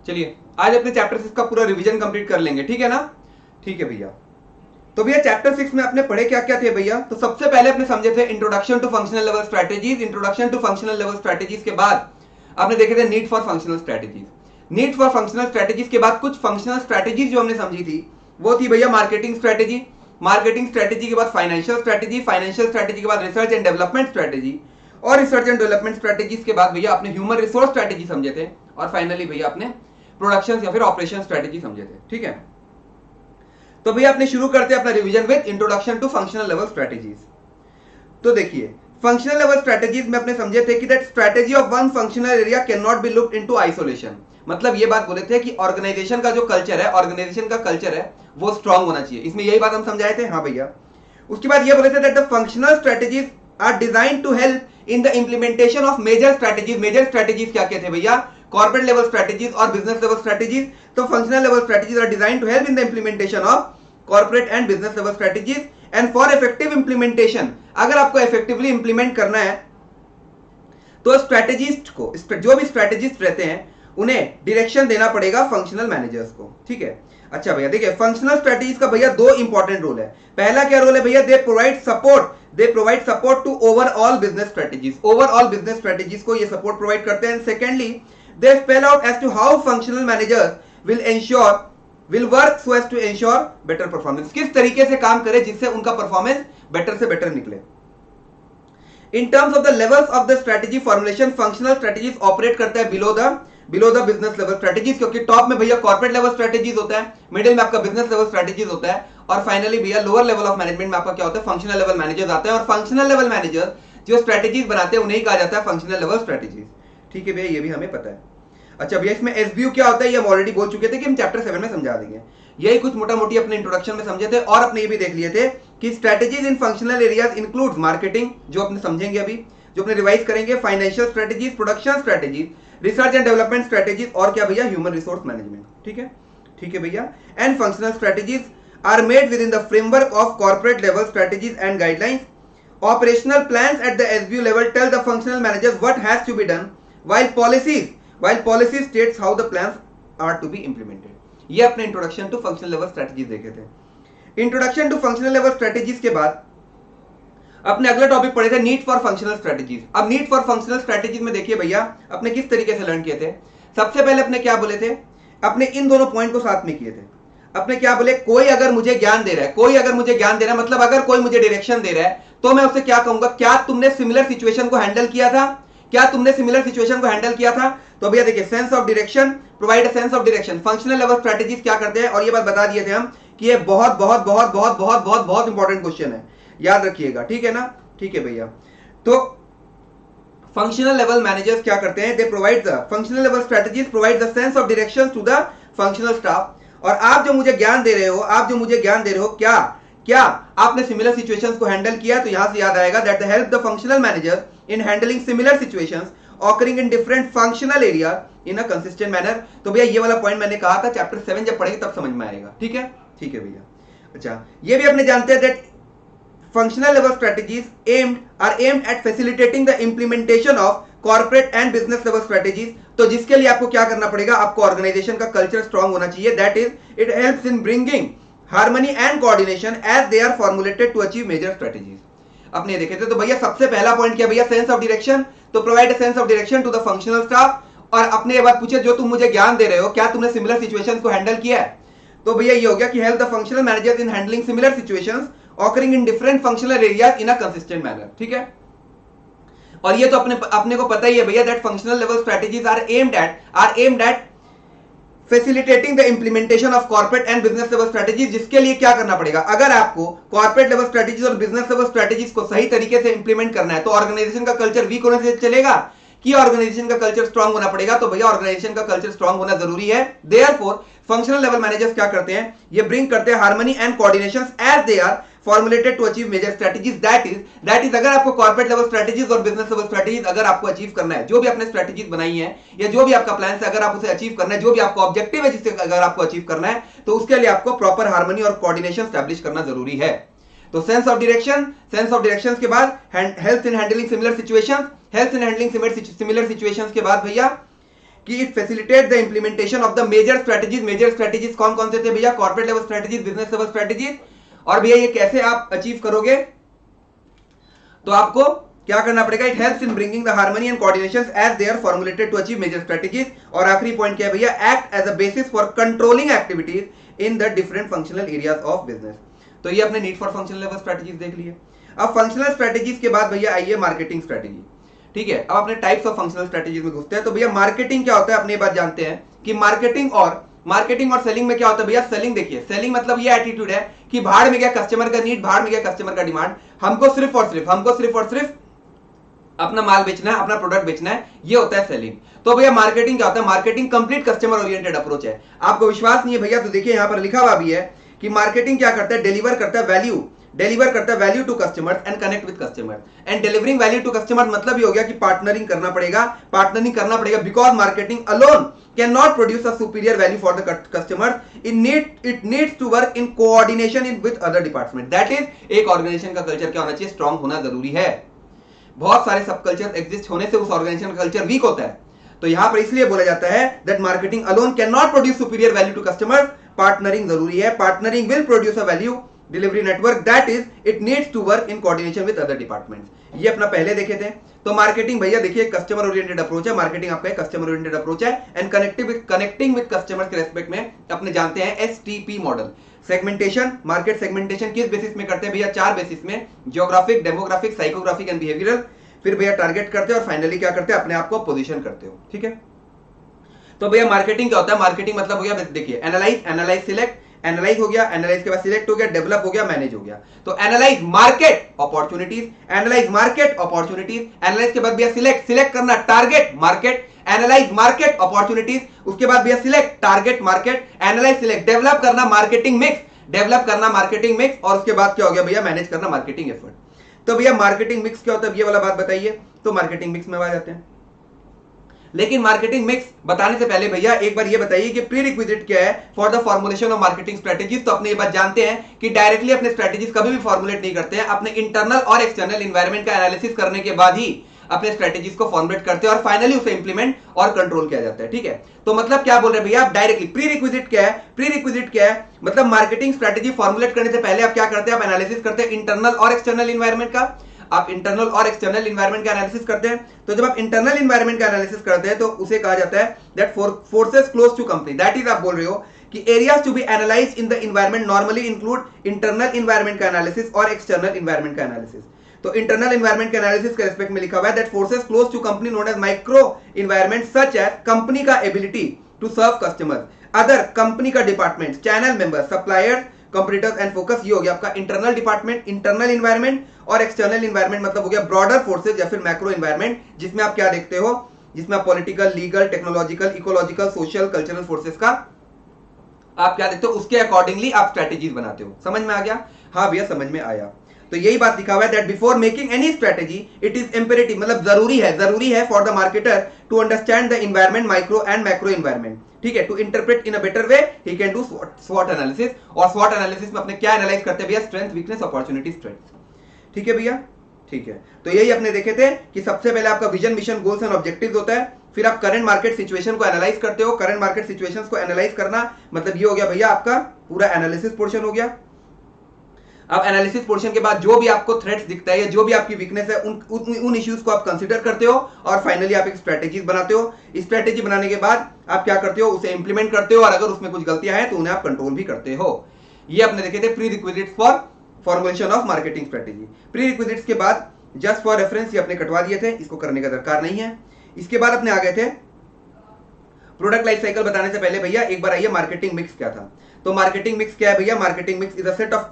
चलिए आज अपने चैप्टर 6 का पूरा रिवीजन कंप्लीट कर लेंगे, ठीक है ना? ठीक है भैया। तो भैया चैप्टर 6 में अपने पढ़े क्या क्या थे भैया? तो सबसे पहले अपने समझे थे introduction to functional level strategies. Introduction to functional level strategies के बाद आपने देखे थे need for functional strategies. Need for functional strategies के बाद कुछ फंक्शनल स्ट्रेटेजीज जो हमने समझी थी वो थी भैया मार्केटिंग स्ट्रेटेजी। मार्केटिंग स्ट्रेटेजी के बाद फाइनेंशियल स्ट्रेटेजी। फाइनेंशियल स्ट्रेटेजी के बाद रिसर्च एंड डेवलपमेंट स्ट्रेटेजी। और रिसर्च एंड डेवलपमेंट स्ट्रेटेजीज के बाद भैया अपने ह्यूमन रिसोर्स स्ट्रेटेजी समझे थे। और फाइनली भैया अपने प्रोडक्शन या फिर ऑपरेशन स्ट्रेटेजी समझे थे, ठीक है? तो भैया अपने शुरू करते हैं अपना revision with introduction to functional level strategies. तो देखिए फंक्शनल लेवल स्ट्रेटेजीज में अपने समझे थे कि that strategy of one functional area can not be looked into isolation. मतलब ये बात बोले थे कि ऑर्गेनाइजेशन का जो कल्चर है, ऑर्गेनाइजेशन का कल्चर है वो स्ट्रांग होना चाहिए। इसमें यही बात हम समझाए थे, हाँ भैया। उसके बाद ये बोले थे that the functional strategies are designed to help in the implementation of major strategies. Major strategies क्या क्या थे भैया? कॉर्पोरेट लेवल स्ट्रेटेजीज और बिजनेस लेवल स्ट्रेटेजीज। तो functional level strategies are designed to help in the implementation of corporate and business level strategies and for effective implementation. अगर आपको effectively implement करना है तो स्ट्रेटेजिस्ट को, जो भी स्ट्रेटेजिस्ट रहते हैं उन्हें डायरेक्शन देना पड़ेगा फंक्शनल मैनेजर्स को, ठीक है? अच्छा भैया देखिए फंक्शनल स्ट्रेटेजीज का भैया दो इंपॉर्टेंट रोल है। पहला क्या रोल है भैया? They provide support to overall business strategies. Overall business strategies को ये सपोर्ट प्रोवाइड करते हैं। Secondly they spell out as to how functional managers will work so as to ensure better performance. किस तरीके से काम करे जिससे उनका परफॉर्मेंस बेटर से बेटर निकले। In terms of the levels of the strategy formulation, functional strategies operate करता है below the business level strategies, क्योंकि टॉप में भैया कॉर्पोरेट लेवल स्ट्रेटेजीज होता है, मिडिल में आपका बिजनेस लेवल स्ट्रेटेजीज होता है, और फाइनली भैया लोअर लेवल ऑफ मैनेजमेंट में आपका क्या होता है? फंक्शनल लेवल मैनेजर्स आते हैं। और फंक्शनल लेवल मैनेजर्स जो स्ट्रेटेजीज बनाते हैं उन्हें कहा जाता है फंक्शनल लेवल स्ट्रेटेजीज, ठीक है भैया? ये भी हमें पता है। अच्छा भैया इसमें एसबीयू क्या होता है ये हम ऑलरेडी बोल चुके थे कि हम चैप्टर 7 में समझा देंगे। यही कुछ मोटा मोटी अपने इंट्रोडक्शन में समझे थे। और अपने ये भी देख लिए थे कि स्ट्रेटेजीज इन फंक्शनल एरियाज इंक्लूड्स मार्केटिंग, जो अपने समझेंगे अभी, जो अपने रिवाइज करेंगे, financial strategies, production strategies, research and development strategies, और क्या भैया? ह्यूमन रिसोर्स मैनेजमेंट, ठीक है? ठीक है भैया। And functional strategies are made within the framework of corporate level strategies and guidelines. Operational plans at the SBU level tell the functional managers what has to be done, while policy states how the plans are to be implemented। ये अपने introduction to functional level strategies देखे थे। Introduction to functional level strategies के बाद अपने अगला topic पढ़े थे नीड फॉर फंक्शनल स्ट्रेटेजीज। अब नीड फॉर फंक्शनल स्ट्रेटेजीज में देखिए भैया अपने किस तरीके से लर्न किए थे। सबसे पहले अपने क्या बोले थे? अपने इन दोनों पॉइंट को साथ में किए थे। अपने क्या बोले? कोई अगर मुझे ज्ञान दे रहा है, कोई अगर मुझे ज्ञान दे रहा है, मतलब अगर कोई मुझे डायरेक्शन दे रहा है तो मैं उससे क्या कहूंगा? क्या तुमने सिमिलर सिचुएशन को हैंडल किया था? क्या तुमने सिमिलर सिचुएशन को हैंडल किया था? तो भैया देखिए sense of direction, provide a sense of direction. Functional level strategies क्या करते हैं? और ये बात बता दिए थे हम कि ये बहुत बहुत बहुत बहुत बहुत बहुत बहुत इंपॉर्टेंट क्वेश्चन है, याद रखिएगा, ठीक है ना? ठीक है भैया। तो फंक्शनल लेवल मैनेजर्स क्या करते हैं? They provide the functional level strategies provide the sense of direction to the functional staff. और आप जो मुझे ज्ञान दे रहे हो, क्या आपने सिमिलर सिचुएशंस को हैंडल किया? तो यहां से याद आएगा that the help the functional managers in handling similar situations occurring in different functional area in a consistent manner। तो भैया ये वाला पॉइंट मैंने कहा था चैप्टर 7 जब पढ़ेंगे तब समझ में आएगा, ठीक है? ठीक है भैया। अच्छा ये भी अपने जानते हैं that functional level strategies are aimed at facilitating the implementation of corporate and business level strategies। तो जिसके लिए आपको क्या करना पड़ेगा? आपको ऑर्गेनाइजेशन का कल्चर स्ट्रांग होना चाहिए। That is it helps in bringing harmony and coordination as they are formulated to achieve major strategies. अपने देखे थे। तो भैया सबसे पहला पॉइंट क्या भैया? Sense of direction. तो provide a sense of direction to the functional staff. और अपने ये बात पूछे जो तुम मुझे ज्ञान दे रहे हो, क्या तुमने सिमिलर सिचुएशंस को हैंडल किया है? तो भैया ये हो गया कि help the functional managers in handling similar situations occurring in different functional areas in a consistent manner, ठीक है? और ये तो अपने को पता ही है भैया that functional level strategies are aimed at facilitating the implementation of corporate and business level strategies. जिसके लिए क्या करना पड़ेगा? अगर आपको कॉर्पोरेट लेवल स्ट्रेटेजीज और बिजनेस लेवल स्ट्रेटेजीज को सही तरीके से इंप्लीमेंट करना है तो ऑर्गेनाइजेशन का कल्चर वीक होने से चलेगा कि ऑर्गेनाइजेशन का कल्चर स्ट्रांग होना पड़ेगा? तो भैया ऑर्गेनाइजेशन का कल्चर स्ट्रांग होना जरूरी है। देयरफॉर फंक्शनल लेवल मैनेजर्स क्या करते हैं? ये ब्रिंग करते हैं harmony and coordination as they are formulated to achieve major strategies. That is अगर आपको कॉर्पोरेट लेवल स्ट्रेटेजीज और बिजनेस लेवल स्ट्रेटेजीज अगर आपको अचीव करना है, जो भी आपने स्ट्रेटेजीज बनाई है या जो भी आपका प्लान है, अगर आप उसे अचीव करना है, जो भी आपका ऑब्जेक्टिव है जिससे अगर आपको अचीव करना है, तो उसके लिए आपको प्रॉपर हार्मनी और कोऑर्डिनेशन एस्टैब्लिश करना जरूरी है। तो सेंस ऑफ डायरेक्शन के बाद help in handling similar situations, help in handling similar situations के बाद भैया कि it facilitate the implementation of the major strategies कौन कौन से थे भैया? Corporate level strategies, business level strategies. और भैया ये कैसे आप अचीव करोगे? तो आपको क्या करना पड़ेगा? It helps in bringing the harmony and coordination as they are formulated to achieve major strategies. और आखिरी पॉइंट क्या है भैया? Act as a basis for controlling activities in the different functional areas of business. तो ये अपने need for functional level strategies देख लिए। अब फंक्शनल स्ट्रेटेजीज के बाद भैया आइए मार्केटिंग स्ट्रेटेजी। ठीक है, अब अपने टाइप्स ऑफ फंक्शनल स्ट्रेटेजीज में घुसते हैं। तो भैया मार्केटिंग क्या होता है? अपने बात जानते हैं कि मार्केटिंग और सेलिंग में क्या होता है भैया? सेलिंग देखिए, सेलिंग मतलब ये एटीट्यूड है कि भाड़ में गया कस्टमर का नीड, भाड़ में गया कस्टमर का डिमांड, हमको सिर्फ और सिर्फ अपना माल बेचना है, अपना प्रोडक्ट बेचना है, ये होता है सेलिंग। तो भैया मार्केटिंग क्या होता है? Marketing complete customer oriented approach है। आपको विश्वास नहीं है भैया तो देखिए यहां पर लिखा हुआ भी है कि मार्केटिंग क्या करता है? डिलीवर करता है value to customers and connect with customers. And delivering value to customers मतलब ये हो गया कि पार्टनरिंग करना पड़ेगा because marketing alone cannot produce a superior value for the customers. It needs to work in coordination with other department. That is, एक organization का culture क्या होना चाहिए? स्ट्रांग होना जरूरी है। बहुत सारे सब कल्चर एग्जिस्ट होने से उस ऑर्गेनाइजेशन का कल्चर वीक होता है। तो यहां पर इसलिए बोला जाता है that marketing alone cannot produce superior value to customers. Partnering जरूरी है। Partnering will produce a value delivery network, that is it needs to work in coordination with other departments. ये अपना पहले देखे थे। तो मार्केटिंग भैया देखिए कस्टमर ओरिएंटेड अप्रोच है। मार्केटिंग आपका कस्टमर ओरिएंटेड अप्रोच है एंड कनेक्टिंग विद कस्टमर के रेस्पेक्ट में अपने जानते हैं STP model. Segmentation, market segmentation किस बेसिस में करते हैं भैया? 4 बेसिस में, geographic, demographic, psychographic and behavioural. फिर भैया टारगेट करते हैं और फाइनली क्या करते हैं? अपने आप को पोजीशन करते हो। ठीक है, तो भैया मार्केटिंग क्या होता है? मार्केटिंग मतलब हो गया देखिए एनालाइज सिलेक्ट, एनालाइज हो गया, एनालाइज के बाद सिलेक्ट हो गया, डेवलप हो गया, मैनेज हो गया। तो एनालाइज मार्केट अपॉर्चुनिटीज, एनालाइज के बाद भैया सिलेक्ट करना target market, analyse market opportunities, उसके बाद भैया select target market, analyse select, develop करना मार्केटिंग मिक्स, और उसके बाद क्या हो गया भैया? मैनेज करना मार्केटिंग एफर्ट। तो भैया मार्केटिंग मिक्स क्या होता है? ये वाला बात बताइए। तो मार्केटिंग मिक्स में आ जाते हैं। लेकिन मार्केटिंग मिक्स बताने से पहले भैया एक बार ये बताइए कि प्री रिक्विजिट क्या है for the formulation of marketing strategies. तो अपने ये बात जानते हैं कि डायरेक्टली अपने स्ट्रेटेजीज कभी भी फॉर्मुलेट नहीं करते हैं, अपने इंटरनल और एक्सटर्नल एनवायरनमेंट का एनालिसिस करने के बाद ही अपने स्ट्रेटेजीज को फॉर्मुलेट करते हैं और फाइनली उसे इंप्लीमेंट और कंट्रोल किया जाता है। ठीक है, तो मतलब क्या बोल रहे हैं भैया आप? डायरेक्टली प्री रिक्विजिट क्या है? मतलब मार्केटिंग स्ट्रेटेजी फॉर्मुलेट करने से पहले आप क्या करते हैं? आप एनालिसिस करते हैं इंटरनल और एक्सटर्नल एनवायरनमेंट का। आप इंटरनल और एक्सटर्नल एनवायरनमेंट का एनालिसिस करते हैं। तो जब आप इंटरनल एनवायरनमेंट का एनालिसिस करते हैं तो उसे कहा जाता है that forces close to company. That is, आप बोल रहे हो कि areas to be analysed in the environment normally include internal environment का एनालिसिस और एक्सटर्नल एनवायरनमेंट का एनालिसिस। तो इंटरनल एनवायरनमेंट के एनालिसिस के रिस्पेक्ट में लिखा हुआ है that forces close to company known as micro environment such as company का ability to serve customers, other company का department, channel member, suppliers, competitors and focus. ये हो गया आपका इंटरनल डिपार्टमेंट, इंटरनल एनवायरनमेंट। और एक्सटर्नल एनवायरनमेंट मतलब हो गया ब्रॉडर फोर्सेज या फिर मैक्रो एनवायरनमेंट, जिसमें आप क्या देखते हो? जिसमें आप political, legal, technological, ecological, social, cultural forces का आप क्या देखते हो? उसके अकॉर्डिंगली आप स्ट्रेटेजीज बनाते हो। समझ में आ गया? हाँ भैया समझ में आया। तो यही बात लिखा हुआ है that before making any strategy it is imperative, मतलब जरूरी है for the marketer to understand the environment, micro and macro environment. ठीक है, to interpret in a better way he can do स्वॉट एनालिसिस। और स्वॉट एनालिसिस में अपने क्या एनालाइज करते हैं भैया? Strength, weakness, opportunity, strength. ठीक है भैया, ठीक है। तो यही अपने देखे थे कि सबसे पहले आपका vision, mission, goals and objectives होता है। फिर आप करंट मार्केट सिचुएशन को एनालाइज करते हो। करंट मार्केट सिचुएशंस को एनालाइज करना मतलब ये हो गया भैया आपका पूरा एनालिसिस पोर्शन हो गया। अब एनालिसिस पोर्शन के बाद जो भी आपको थ्रेट्स दिखता है या जो भी आपकी वीकनेस है उन इश्यूज को आप कंसीडर करते हो और फाइनली आप एक स्ट्रेटेजी बनाते हो। स्ट्रेटेजी बनाने के बाद आप क्या करते हो? उसे इंप्लीमेंट करते हो और अगर उसमें कुछ गलतियां हैं तो उन्हें आप कंट्रोल भी करते हो। ये अपने देखे थे pre requisites for formulation of marketing strategy. Pre requisites के बाद जस्ट फॉर रेफरेंस ये अपने कटवा दिए थे, इसको करने का दरकार नहीं है। इसके बाद अपने आ गए थे प्रोडक्ट लाइफ साइकिल बताने से पहले भैया एक बार आइए मार्केटिंग मिक्स क्या था। तो मार्केटिंग मिक्स क्या है भैया? Marketing mix is a set of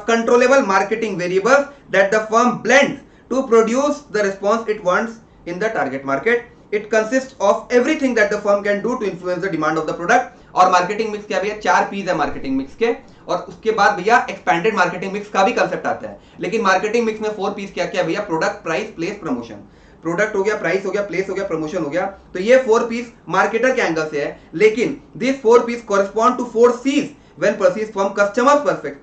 controllable marketing variables that the firm blends to produce the response it wants in the target market. It consist of everything that the firm can do to influence the demand of the product. और marketing mix क्या भैया? 4 piece है marketing mix के। और उसके बाद भैया expanded marketing mix का भी कंसेप्ट आता है। लेकिन मार्केटिंग मिक्स में 4 पीस क्या क्या भैया? Product, price, place, promotion. Product हो गया, प्राइस हो गया, प्लेस हो गया, प्रमोशन हो गया। तो ये 4 पीस मार्केटर के एंगल से है, लेकिन this 4 Ps correspond to 4 Cs when perceived from customer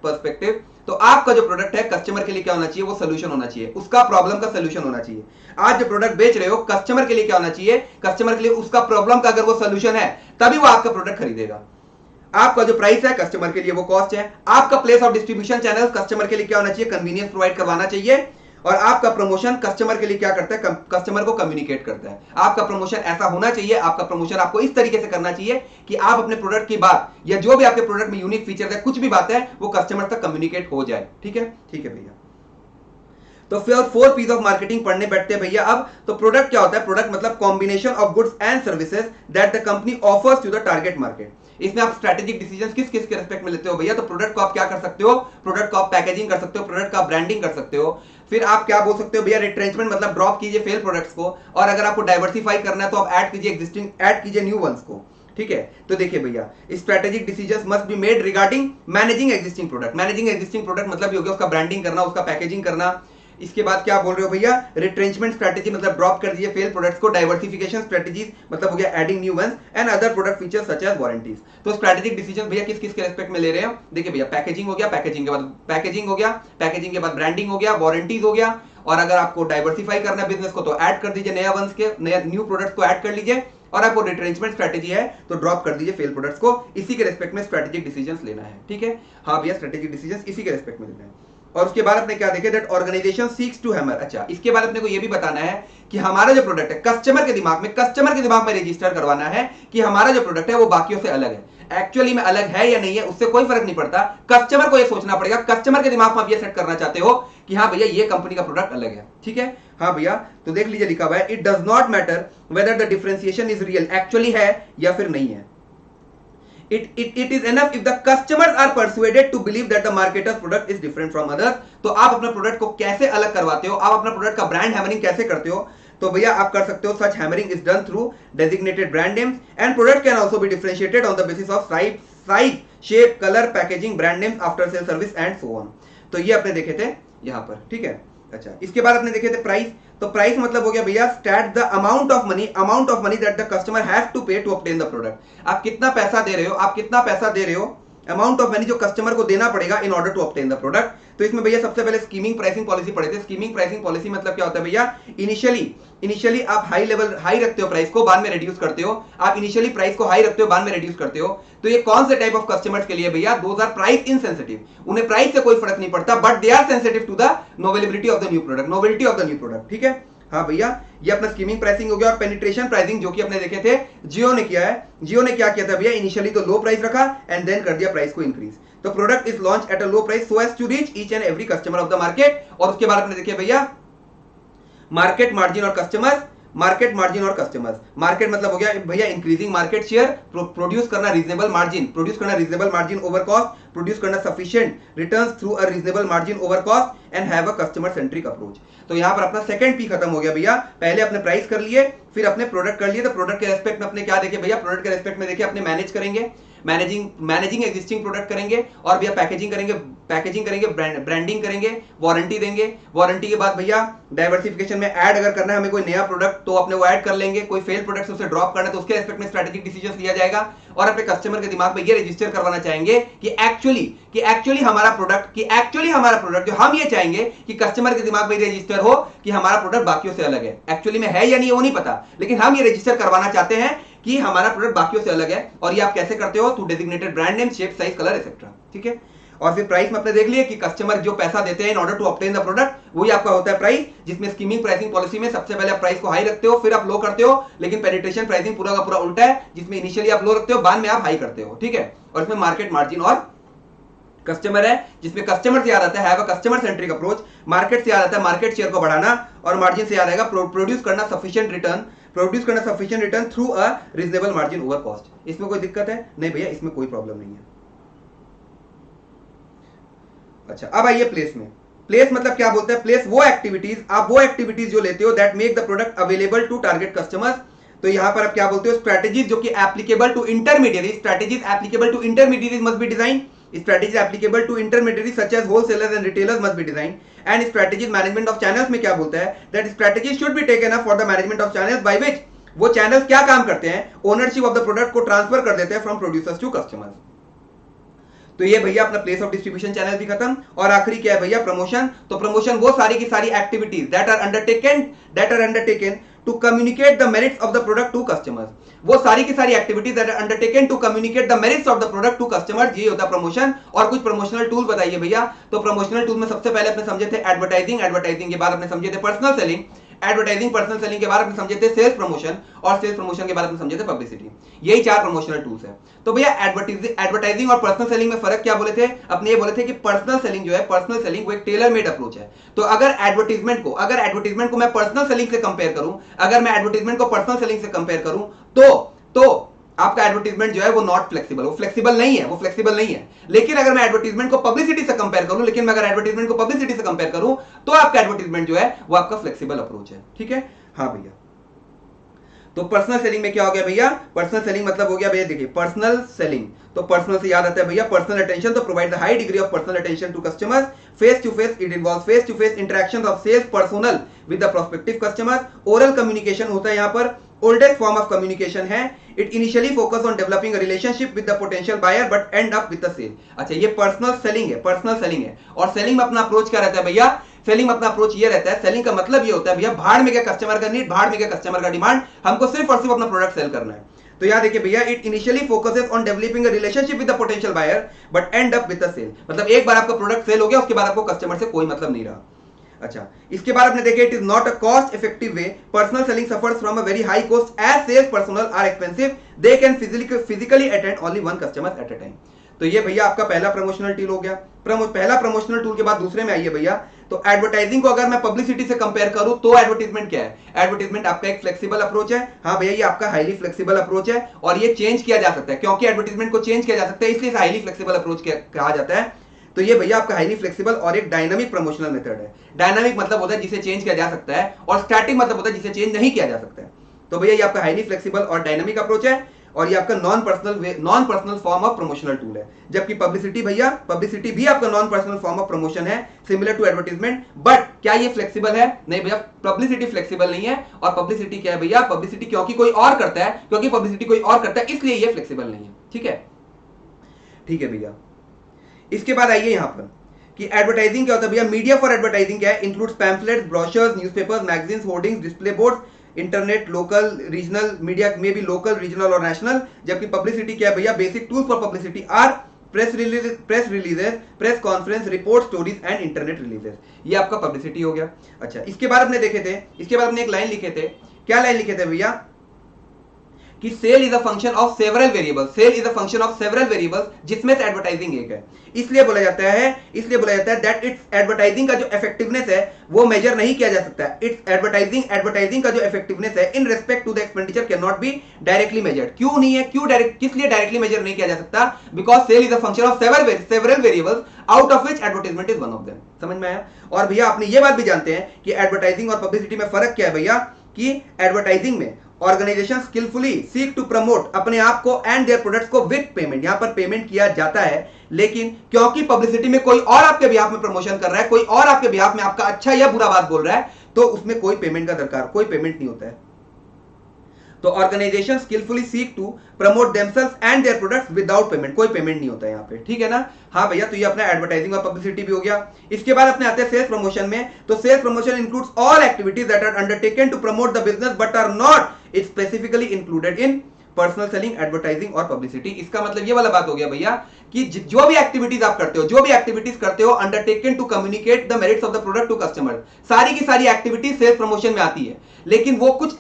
perspective. तो आपका जो प्रोडक्ट है कस्टमर के लिए क्या होना चाहिए? वो सोल्यूशन होना चाहिए, उसका प्रॉब्लम का सोल्यूशन होना चाहिए। आज जो प्रोडक्ट बेच रहे हो कस्टमर के लिए क्या होना चाहिए, कस्टमर के लिए उसका प्रॉब्लम का अगर वो सोल्यूशन है तभी वो आपका प्रोडक्ट खरीदेगा। आपका जो प्राइस है कस्टमर के लिए वो कॉस्ट है, आपका place of distribution channel customer के लिए क्या होना चाहिए, कन्वीनियंस प्रोवाइड करवाना चाहिए, और आपका प्रमोशन कस्टमर के लिए क्या करता है, कस्टमर को कम्युनिकेट करता है। आपका प्रमोशन ऐसा होना चाहिए, आपका प्रमोशन आपको इस तरीके से करना चाहिए कि आप अपने प्रोडक्ट की बात या जो भी आपके प्रोडक्ट में यूनिक फीचर है, कुछ भी बात है, वो कस्टमर तक कम्युनिकेट हो जाए। ठीक है, ठीक है भैया। तो फिर 4 पीस ऑफ मार्केटिंग पढ़ने बैठते हैं भैया अब। तो प्रोडक्ट क्या होता है, प्रोडक्ट मतलब combination of goods and services that the company offers to the target market. इसमें आप स्ट्रेटेजिक डिसीजन किस किस के रेस्पेक्ट में लेते हो भैया, तो प्रोडक्ट को आप क्या कर सकते हो, प्रोडक्ट को आप पैकेजिंग कर सकते हो, प्रोडक्ट का ब्रांडिंग कर सकते हो, फिर आप क्या बोल सकते हो भैया, रिट्रेंचमेंट मतलब ड्रॉप कीजिए फेल प्रोडक्ट्स को, और अगर आपको डाइवर्सिफाई करना है तो आप ऐड कीजिए न्यू वंस को। ठीक है, तो देखिए भैया, strategic decisions must be made regarding managing existing product. Managing existing product मतलब ये हो गया उसका ब्रांडिंग करना, उसका पैकेजिंग करना। इसके बाद क्या बोल रहे हो भैया, रिट्रेंचमेंट स्ट्रेटेजी मतलब ड्रॉप कर दीजिए फेल प्रोडक्ट्स को, डाइवर्सिफिकेशन स्ट्रेटेजीज मतलब हो गया adding new ones and other product features such as warranties. तो स्ट्रेटेजिक डिसीजन भैया किस किस के रेस्पेक्ट में ले रहे हैं, देखिए भैया, पैकेजिंग हो गया, पैकेजिंग के बाद पैकेजिंग के बाद ब्रांडिंग हो गया, वारंटीज हो गया, और अगर आपको डाइवर्सिफाई करना है बिजनेस को तो ऐड कर दीजिए नया वंस के, नया न्यू प्रोडक्ट को ऐड कर लीजिए, और आपको रिट्रेंचमेंट स्ट्रेटेजी है तो ड्रॉप कर दीजिए फेल प्रोडक्ट्स को। इसी के रेस्पेक्ट में स्ट्रेटेजिक डिसीजंस लेना है। ठीक है, हाँ भैया, स्ट्रेटेजिक डिसीजंस इसी के रेस्पेक्ट में लेना है। और उसके बाद अपने क्या देखे, that organization seeks to hammer. अच्छा, इसके बाद अपने को ये भी बताना है कि हमारा जो प्रोडक्ट है कस्टमर के दिमाग में रजिस्टर करवाना है कि हमारा जो प्रोडक्ट है वो बाकियों से अलग है। एक्चुअली में अलग है या नहीं है उससे कोई फर्क नहीं पड़ता, कस्टमर को ये सोचना पड़ेगा, कस्टमर के दिमाग में आप ये सेट करना चाहते हो कि हाँ भैया ये कंपनी का प्रोडक्ट अलग है। ठीक है, हाँ भैया, तो देख लीजिए लिखा हुआ है, it does not matter whether the differentiation is real, actually है या फिर नहीं है। It is enough if the customers are persuaded to believe that the marketer's product is different from others। तो आप अपने प्रोडक्ट को कैसे अलग करवाते हो, आप अपना प्रोडक्ट का ब्रांड हैमरिंग कैसे करते हो, तो भैया आप कर सकते हो, such hammering is done through designated brand names and product can also be differentiated on the basis of size, shape, colour, packaging, brand names, after sale service and so on. तो ये अपने देखे थे यहाँ पर। ठीक है, अच्छा, इसके बाद अपने देखे थे प्राइस। तो प्राइस मतलब हो गया भैया, state the amount of money that the customer has to pay to obtain the product. आप कितना पैसा दे रहे हो, अमाउंट ऑफ मनी जो कस्टमर को देना पड़ेगा in order to obtain the product. तो इसमें भैया सबसे पहले स्कीमिंग प्राइसिंग पॉलिसी पढ़े थे। स्कीमिंग प्राइसिंग पॉलिसी मतलब क्या होता है भैया, इनिशियली आप हाई रखते हो प्राइस को, बाद में रिड्यूस करते हो। आप इनिशियली प्राइस को हाई रखते हो, बाद में रिड्यूस करते हो। तो ये कौन से टाइप ऑफ कस्टमर्स के लिए भैया, दोज आर प्राइस इनसेंसिटिव। उन्हें प्राइस से कोई फर्क नहीं पड़ता, but they are sensitive to the novelty of the new product, ठीक है। हाँ भैया, ये अपना स्कीमिंग प्राइसिंग हो गया। और पेनिट्रेशन प्राइसिंग जो कि अपने देखे थे जियो ने किया है। जियो ने क्या किया था भैया, इनिशियली तो लो प्राइस रखा एंड देन कर दिया प्राइस को इंक्रीज। तो product is launch at a low price so as to reach each and every customer of the market. और उसके बाद अपने देखिए भैया, मार्केट मार्जिन और कस्टमर्स। मार्केट मतलब हो गया भैया इंक्रीजिंग मार्केट शेयर, प्रोड्यूस करना reasonable margin over cost, produce करना sufficient returns through a reasonable margin over cost and have a customer centric approach. तो यहाँ पर अपना सेकंड पी खत्म हो गया भैया। पहले अपने प्राइस कर लिए, फिर अपने प्रोडक्ट कर लिए। तो प्रोडक्ट के रेस्पेक्ट में अपने क्या देखे भैया, प्रोडक्ट के रेस्पेक्ट में देखिए अपने मैनेज करेंगे, मैनेजिंग एग्जिस्टिंग प्रोडक्ट करेंगे, और भैया पैकेजिंग करेंगे, ब्रांडिंग करेंगे, वारंटी देंगे। वारंटी के बाद भैया डाइवर्सिफिकेशन में ऐड अगर करना है हमें कोई नया प्रोडक्ट तो अपने वो ऐड कर लेंगे। कोई फेल प्रोडक्ट उसे ड्रॉप करना है तो उसके रेस्पेक्ट में स्ट्रेटेजिक डिसीजन लिया जाएगा। और अपने कस्टमर के दिमाग में ये रजिस्टर करवाना चाहेंगे कि एक्चुअली हमारा प्रोडक्ट जो हम ये चाहेंगे कि कस्टमर के दिमाग में रजिस्टर हो कि हमारा प्रोडक्ट बाकियों से अलग है। एक्चुअली में है या नहीं वो नहीं पता, लेकिन हम ये रजिस्टर करवाना चाहते हैं कि हमारा प्रोडक्ट बाकियों से अलग है। और ये आप कैसे करते हो, through designated brand name, shape, size, colour etcetera, ठीक है। और फिर प्राइस में अपने देख लिए कि कस्टमर जो पैसा देते हैं in order to obtain the product, वही आपका होता है प्राइस। जिसमें स्कीमिंग प्राइसिंग पॉलिसी में सबसे पहले आप प्राइस को हाई रखते हो, फिर आप लो करते हो। लेकिन पेनिट्रेशन प्राइसिंग पूरा का पूरा उल्टा है, जिसमें इनिशियली आप लो रखते हो, बाद में आप हाई करते हो, ठीक है। और इसमें मार्केट मार्जिन और कस्टमर है, जिसमें कस्टमर से याद आता है have a customer centric approach. Market से याद आता है मार्केट शेयर को बढ़ाना, और मार्जिन से याद आएगा प्रोड्यूस करना sufficient return through a reasonable margin over cost. इसमें कोई दिक्कत है नहीं भैया, इसमें कोई प्रॉब्लम नहीं है। अच्छा, अब आइए प्लेस में। प्लेस मतलब क्या बोलते हैं, प्लेस वो एक्टिविटीज जो लेते हो that make the product available to target customers. तो यहां पर आप क्या बोलते हो, स्ट्रेटेजीज जो कि applicable to intermediaries must be design. Strategies applicable to intermediaries such as wholesalers and retailers must be designed. And strategies management of channels में क्या बोलता है, that strategies should be taken up for the management of channels by which वो channels क्या काम करते हैं, ownership of the product को ट्रांसफर कर देते हैं फ्रॉम प्रोड्यूसर्स टू कस्टमर्स। तो ये भैया अपना प्लेस ऑफ डिस्ट्रीब्यूशन चैनल भी खत्म। और आखिरी क्या है भैया, प्रमोशन। तो प्रमोशन वो सारी की सारी activities that are undertaken to communicate the merits of the product to customers. वो सारी की सारी activities that are undertaken to communicate the merits of the product to customers, ये होता है प्रमोशन। और कुछ प्रमोशनल टूल बताइए भैया। तो प्रमोशनल टूल में सबसे पहले अपने समझे थे एडवर्टाइजिंग, एडवर्टाइजिंग के बाद अपने समझे थे personal selling, advertising personal selling के बाद अपने समझे थे सेल्स प्रमोशन, और सेल्स प्रमोशन के बाद अपने समझे थे पब्लिसिटी। यही 4 प्रमोशनल टूल्स हैं। तो भैया एडवर्टाइजिंग और पर्सनल सेलिंग में फर्क क्या बोले थे अपने, ये बोले थे कि पर्सनल सेलिंग जो है, पर्सनल सेलिंग वो एक टेलर मेड अप्रोच है। तो अगर एडवर्टाइजमेंट को मैं पर्सनल सेलिंग से कंपेयर करूं, अगर मैं एडवर्टाइजमेंट को पर्सनल सेलिंग से कंपेयर करूं, तो आपका एडवर्टाइजमेंट जो है वो नॉट फ्लेक्सिबल, वो फ्लेक्सिबल नहीं है। लेकिन अगर मैं एडवर्टाइजमेंट को पब्लिसिटी से कंपेयर करूं, तो आपका एडवर्टाइजमेंट जो है वो आपका फ्लेक्सिबल अप्रोच है। ठीक है, हाँ भैया। तो पर्सनल सेलिंग में क्या हो गया भैया, पर्सनल सेलिंग मतलब हो गया भैया, देखिए पर्सनल सेलिंग, तो पर्सनल से याद आता है भैया पर्सनल अटेंशन, तो provide the high degree of personal attention to customers face to face. It involves face to face interactions of sales personnel with the prospective customers. Oral communication होता है यहाँ पर, ओल्डेस्ट फॉर्म ऑफ कम्युनिकेशन है। It initially focus on developing a relationship with the potential buyer but end up with the sale. अच्छा, ये personal selling है। और selling में अपना अप्रोच क्या रहता है भैया, सेलिंग में अपना अप्रोच ये रहता है, सेलिंग का मतलब ये होता है भैया, भाड़ में क्या कस्टमर का नीड, भाड़ में क्या कस्टमर का डिमांड, हमको सिर्फ और सिर्फ अपना प्रोडक्ट सेल करना है। तो याद देखिए भैया, it initially focuses on developing a relationship with the potential buyer but end up with the sale. मतलब एक बार आपका प्रोडक्ट सेल हो गया, उसके बाद आपको कस्टमर से कोई मतलब नहीं रहा। अच्छा, इसके बाद आपने देखे it is not a cost effective way, personal selling suffers from a very high cost as sales personnel are expensive, they can physically attend only one customer at a time. तो ये भैया आपका पहला प्रमोशनल टूल हो गया। पहला promotional tool के बाद दूसरे में आइए भैया। तो एडवर्टाइजिंग को अगर मैं पब्लिसिटी से कंपेयर करूं, तो एडवर्टाइजमेंट क्या है, एडवर्टाइजमेंट आपका एक फ्लेक्सिबल अप्रोच है। हाँ भैया, ये आपका हाईली फ्लेक्सिबल अप्रोच है, और ये चेंज किया जा सकता है, क्योंकि एडवर्टाइजमेंट को चेंज किया जा सकता है, इसलिए हाईली फ्लेक्सिबल अप्रोच कहा जाता है। तो ये भैया आपका हाईली फ्लेक्सिबल और एक डायनामिक प्रमोशनल मेथड है। डायनामिक मतलब होता है जिसे चेंज किया जा सकता है, और स्टैटिक मतलब होता है जिसे चेंज नहीं किया जा सकता है। तो भैया ये आपका हाईली फ्लेक्सिबल और डायनामिक अप्रोच है, और ये आपका non personal form of promotional tool है। जबकि पब्लिसिटी भैया, पब्लिसिटी भी आपका non personal form of promotion है, सिमिलर टू एडवर्टाइजमेंट। बट क्या ये फ्लेक्सिबल है? नहीं भैया, पब्लिसिटी फ्लेक्सिबल नहीं है। और पब्लिसिटी क्या है भैया, पब्लिसिटी क्योंकि कोई और करता है, इसलिए ये फ्लेक्सिबल नहीं है। ठीक है भैया। इसके बाद आइए यहां पर कि एडवर्टाइजिंग क्या होता है भैया। मीडिया फॉर एडवर्टाइजिंग क्या है, includes pamphlets, brochures, newspapers, magazines, hoardings, display boards, internet, local, regional media में भी लोकल, रीजनल और नेशनल। जबकि पब्लिसिटी क्या है भैया, basic tools for publicity are press releases, press conference, report, stories and internet releases. ये आपका पब्लिसिटी हो गया। अच्छा, इसके बाद हमने देखे थे, इसके बाद हमने एक लाइन लिखे थे, क्या लाइन लिखे थे भैया कि sale is a function of several variables, जिसमें से एडवर्टाइजिंग एक है। इसलिए बोला जाता है दैट इट्स एडवर्टाइजिंग का जो इफेक्टिवनेस है वो मेजर नहीं किया जा सकता। इट्स एडवर्टाइजिंग का जो इफेक्टिवनेस है in respect to the expenditure cannot be directly measured. क्यों नहीं है, किस लिए डायरेक्टली मेजर नहीं किया जा सकता? Because sale is a function of several variables out of which advertisement is one of them. समझ में आया? और भैया आपने ये बात भी जानते हैं कि एडवर्टाइजिंग और पब्लिसिटी में फर्क क्या है भैया, कि एडवर्टाइजिंग में organization skilfully seek to promote अपने आप को एंड देयर प्रोडक्ट्स को विद पेमेंट, यहां पर पेमेंट किया जाता है। लेकिन क्योंकि पब्लिसिटी में कोई और आपके बिहाफ में प्रमोशन कर रहा है, कोई और आपके बिहाफ में आपका अच्छा या बुरा बात बोल रहा है, तो उसमें कोई पेमेंट का दरकार, कोई पेमेंट नहीं होता है। तो organization skilfully seek to promote themselves and their products without payment, कोई पेमेंट नहीं होता है यहाँ पे। ठीक है ना? हाँ भैया, तो ये अपना एडवर्टाइजिंग और पब्लिसिटी भी हो गया। इसके बाद अपने आते हैं सेल्स प्रमोशन में। तो sales promotion includes all activities that are undertaken to promote the business but are not its specifically included in personal selling, advertising और पब्लिसिटी। इसका मतलब ये वाला बात हो गया भैया कि जो भी एक्टिविटीज आप करते हो undertaken to communicate the merits of the product to customer, सारी की सारी एक्टिविटीज सेल्स प्रमोशन में आती है। लेकिन वो कुछ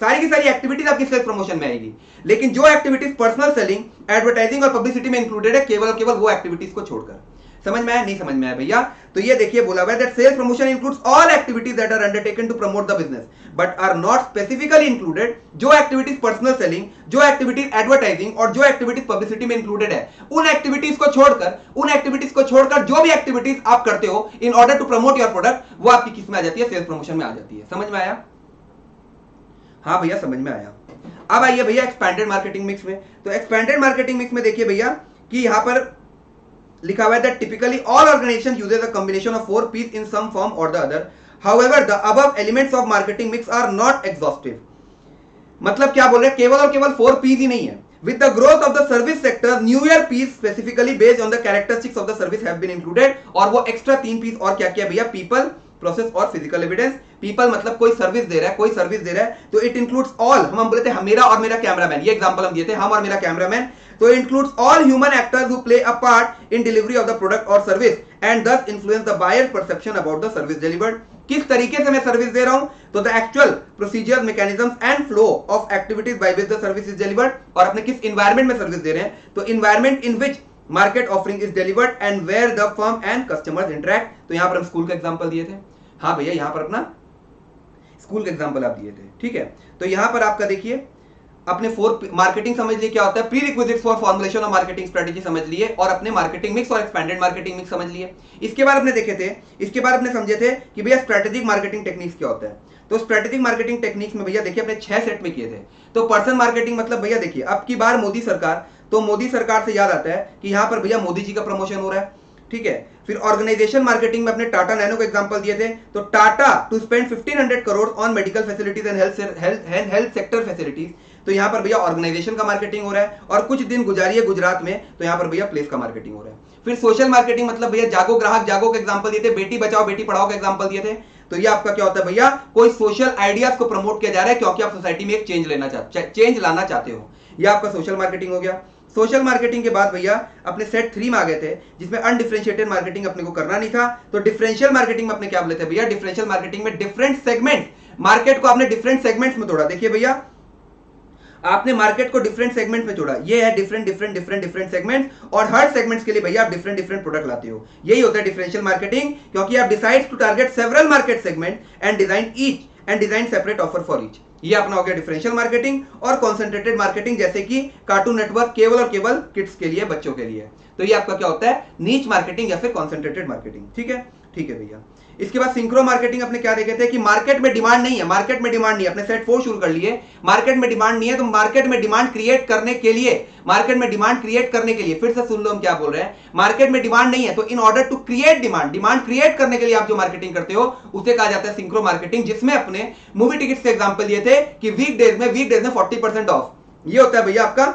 सारी की सारी एक्टिविटीज आपकी सेल्स प्रमोशन में आएगी, लेकिन जो एक्टिविटीज पर्सनल सेलिंग, एडवर्टाइजिंग और पब्लिसिटी में इंक्लूडेड है, केवल और केवल वो एक्टिविटीज को छोड़कर। समझ में आया? नहीं समझ में आया भैया? तो ये देखिए बोला हुआ है that sales promotion includes all activities that are undertaken to promote the business but are not specifically included. जो एक्टिविटीज पर्सनल सेलिंग, जो एक्टिविटीज एडवर्टाइजिंग और जो एक्टिविटीज पब्लिसिटी में इंक्लूडेड है, उन एक्टिविटीज को छोड़कर जो भी एक्टिविटीज आप करते हो in order to promote your product, वो आपकी किस में आ जाती है? सेल्स प्रमोशन में आ जाती है। समझ में आया? हाँ भैया, समझ में आया। अब आइए भैया एक्सपैंडेड मार्केटिंग मिक्स में। तो एक्सपैंडेड मार्केटिंग मिक्स में देखिए भैया कि यहां पर लिखा हुआ है that typically all organization uses a combination of 4 P's in some form और the other, however the above elements of marketing mix are not exhaustive. मतलब क्या बोल रहे हैं, केवल और केवल 4 P's ही नहीं है, With the growth of the service sector, newer piece specifically based on the characteristics of the service have been included. और वो एक्स्ट्रा 3 पीस और क्या किया भैया, पीपल, प्रोसेस और फिजिकल एविडेंस. पीपल मतलब कोई सर्विस दे रहा है, कोई सर्विस दे रहा है, तो इट इंक्लूड्स ऑल. हम बोले थे मेरा और मेरा कैमरामैन, ये एग्जांपल हम दिए थे, हम और मेरा कैमरामैन. तो includes all human actors who play a part in delivery of the product और service and thus influence the buyer perception about the service delivered. किस तरीके से मैं सर्विस दे रहा हूं, तो the actual procedures, mechanisms and flow of activities by which the service is delivered. और अपने किस एनवायरनमेंट में सर्विस दे रहे हैं, तो environment in which market offering is delivered and where the firm and customers interact. तो यहां पर हम स्कूल का एग्जांपल दिए थे. हाँ भैया, यहां पर अपना स्कूल का एग्जांपल आप दिए थे, ठीक है. तो यहां पर आपका देखिए अपने 4 मार्केटिंग समझ लिए क्या होता है, pre requisites for formulation of marketing strategy समझ लिए, और अपने मार्केटिंग मिक्स और एक्सपेंडेड मार्केटिंग मिक्स समझ लिए. इसके बाद अपने देखे थे, इसके बाद अपने समझे थे कि भैया स्ट्रेटेजिक मार्केटिंग टेक्निक्स क्या होता है. तो स्ट्रेटेजिक मार्केटिंग टेक्निक्स में भैया देखिए अपने 6 सेट में किए थे. तो पर्सन मार्केटिंग मतलब भैया देखिए अब की बार मोदी सरकार, तो मोदी सरकार से याद आता है कि यहां पर भैया मोदी जी का प्रमोशन हो रहा है, ठीक है. फिर ऑर्गेनाइजेशन मार्केटिंग में अपने टाटा नैनो को एग्जांपल दिए थे. तो Tata to spend 1500 crore on medical facilities and health sector facilities. तो यहां पर भैया ऑर्गेनाइजेशन का मार्केटिंग हो रहा है. और कुछ दिन गुजारिए गुजरात में, तो यहां पर भैया प्लेस का मार्केटिंग हो रहा है. फिर सोशल मार्केटिंग मतलब भैया जागो ग्राहक जागो का एग्जांपल दिए थे, बेटी बचाओ बेटी पढ़ाओ का एग्जांपल दिए थे. तो ये आपका क्या होता है भैया, कोई सोशल आइडियाज को प्रमोट किया जा रहा है क्योंकि आप सोसाइटी में एक चेंज लाना चाहते हो. ये आपका सोशल मार्केटिंग हो गया. सोशल मार्केटिंग के बाद भैया अपने सेट 3 में आ गए थे, जिसमें अनडिफरेंशिएटेड मार्केटिंग अपने को करना नहीं था. तो डिफरेंशियल मार्केटिंग में अपने क्या बोले थे भैया, डिफरेंशियल मार्केटिंग में डिफरेंट सेगमेंट, मार्केट को आपने डिफरेंट सेगमेंट्स में तोड़ा. देखिए भैया आपने मार्केट को डिफरेंट सेगमेंट में जोड़ा, ये है डिफरेंट सेगमेंट, और हर सेगमेंट्स के लिए भैया आप डिफरेंट प्रोडक्ट लाते हो. यही होता है डिफरेंशियल मार्केटिंग, क्योंकि आप decide to target several market segment and design separate offer for each. ये अपना हो गया डिफरेंशियल मार्केटिंग. और कॉन्सेंट्रेटेड मार्केटिंग जैसे कि कार्टून नेटवर्क केवल और केवल किड्स के लिए, बच्चों के लिए. तो ये आपका क्या होता है, नीच मार्केटिंग या फिर कॉन्सेंट्रेटेड मार्केटिंग. ठीक है भैया. इसके बाद सिंक्रो मार्केटिंग अपने क्या देखे थे कि मार्केट में डिमांड नहीं है, अपने सेट 4 शुरू कर लिए. मार्केट में डिमांड नहीं है, तो मार्केट में डिमांड क्रिएट करने के लिए, फिर से सुन लो हम क्या बोल रहे हैं. मार्केट में डिमांड नहीं है, तो in order to create demand create करने के लिए आप जो मार्केटिंग करते हो उसे कहा जाता है सिंक्रो मार्केटिंग. जिसमें अपने मूवी टिकट्स के एग्जांपल दिए थे कि वीकडेज में 40% ऑफ. ये होता है भैया आपका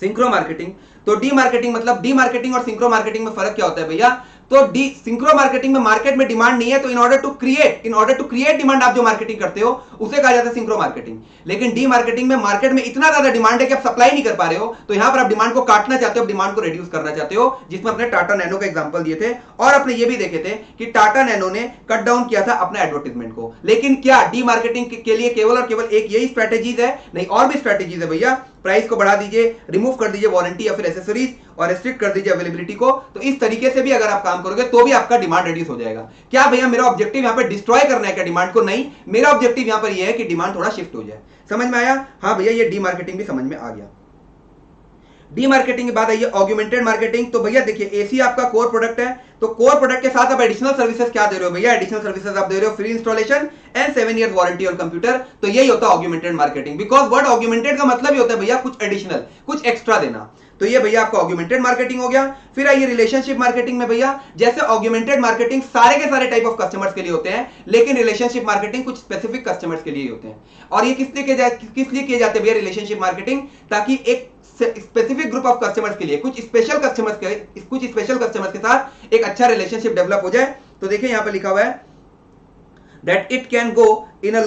सिंक्रो मार्केटिंग. तो डी मार्केटिंग मतलब, डी मार्केटिंग और सिंक्रो मार्केटिंग में फर्क क्या होता है भैया, तो डी सिंक्रो मार्केटिंग में मार्केट में डिमांड नहीं है, तो in order to create demand आप जो मार्केटिंग करते हो उसे कहा जाता है सिंक्रो मार्केटिंग. लेकिन डी मार्केटिंग में मार्केट में इतना ज्यादा डिमांड है कि आप सप्लाई नहीं कर पा रहे हो, तो यहां पर आप डिमांड को काटना चाहते हो, डिमांड को रिड्यूस करना चाहते हो, जिसमें अपने टाटा नैनो का एग्जांपल दिए थे. और अपने ये भी देखे थे कि टाटा नैनो ने कट डाउन किया था अपने एडवर्टाइजमेंट को. लेकिन क्या डी मार्केटिंग के लिए केवल और केवल एक यही स्ट्रेटेजीज है? नहीं, और भी स्ट्रेटेजीज है भैया. प्राइस को बढ़ा दीजिए, रिमूव कर दीजिए वारंटी या फिर एसेसरीज, और रिस्ट्रिक्ट कर दीजिए अवेलेबिलिटी को. तो इस तरीके से भी अगर आप काम करोगे तो भी आपका डिमांड रिड्यूस हो जाएगा. क्या भैया मेरा ऑब्जेक्टिव यहां पे डिस्ट्रॉय करना है क्या डिमांड को? नहीं, मेरा ऑब्जेक्टिव यहां पर यह है कि डिमांड थोड़ा शिफ्ट हो जाए. समझ में आया? हाँ भैया, ये डी मार्केटिंग भी समझ में आ गया. डी मार्केटिंग के बाद आइए ऑग्यूमेंटेड मार्केटिंग. तो भैया देखिए एसी आपका कोर प्रोडक्ट है, तो कोर प्रोडक्ट के साथ आप एडिशनल सर्विसेज क्या दे रहे हो भैया? एडिशनल सर्विसेज आप दे रहे हो free installation and 7 years warranty और कंप्यूटर. तो यही होता है augmented marketing. Because word augmented का मतलब ही होता है भैया कुछ एडिशनल, कुछ एक्स्ट्रा देना. तो ये भैया आपका ऑग्यूमेंटेड मार्केटिंग हो गया. फिर आइए रिलेशनशिप मार्केटिंग में भैया, जैसे ऑग्यूमेंटेड मार्केटिंग सारे के सारे टाइप ऑफ कस्टमर्स के लिए होते हैं, लेकिन रिलेशनशिप मार्केटिंग कुछ स्पेसिफिक कस्टमर्स के लिए ही होते हैं. और ये किस लिए किए जाते हैं भैया रिलेशनशिप मार्केटिंग? ताकि एक स्पेसिफिक ग्रुप ऑफ कस्टमर्स के लिए, कुछ स्पेशल कस्टमर्स के साथ एक अच्छा रिलेशनशिप डेवलप हो जाए. तो देखिए यहां पे लिखा हुआ है that it can go a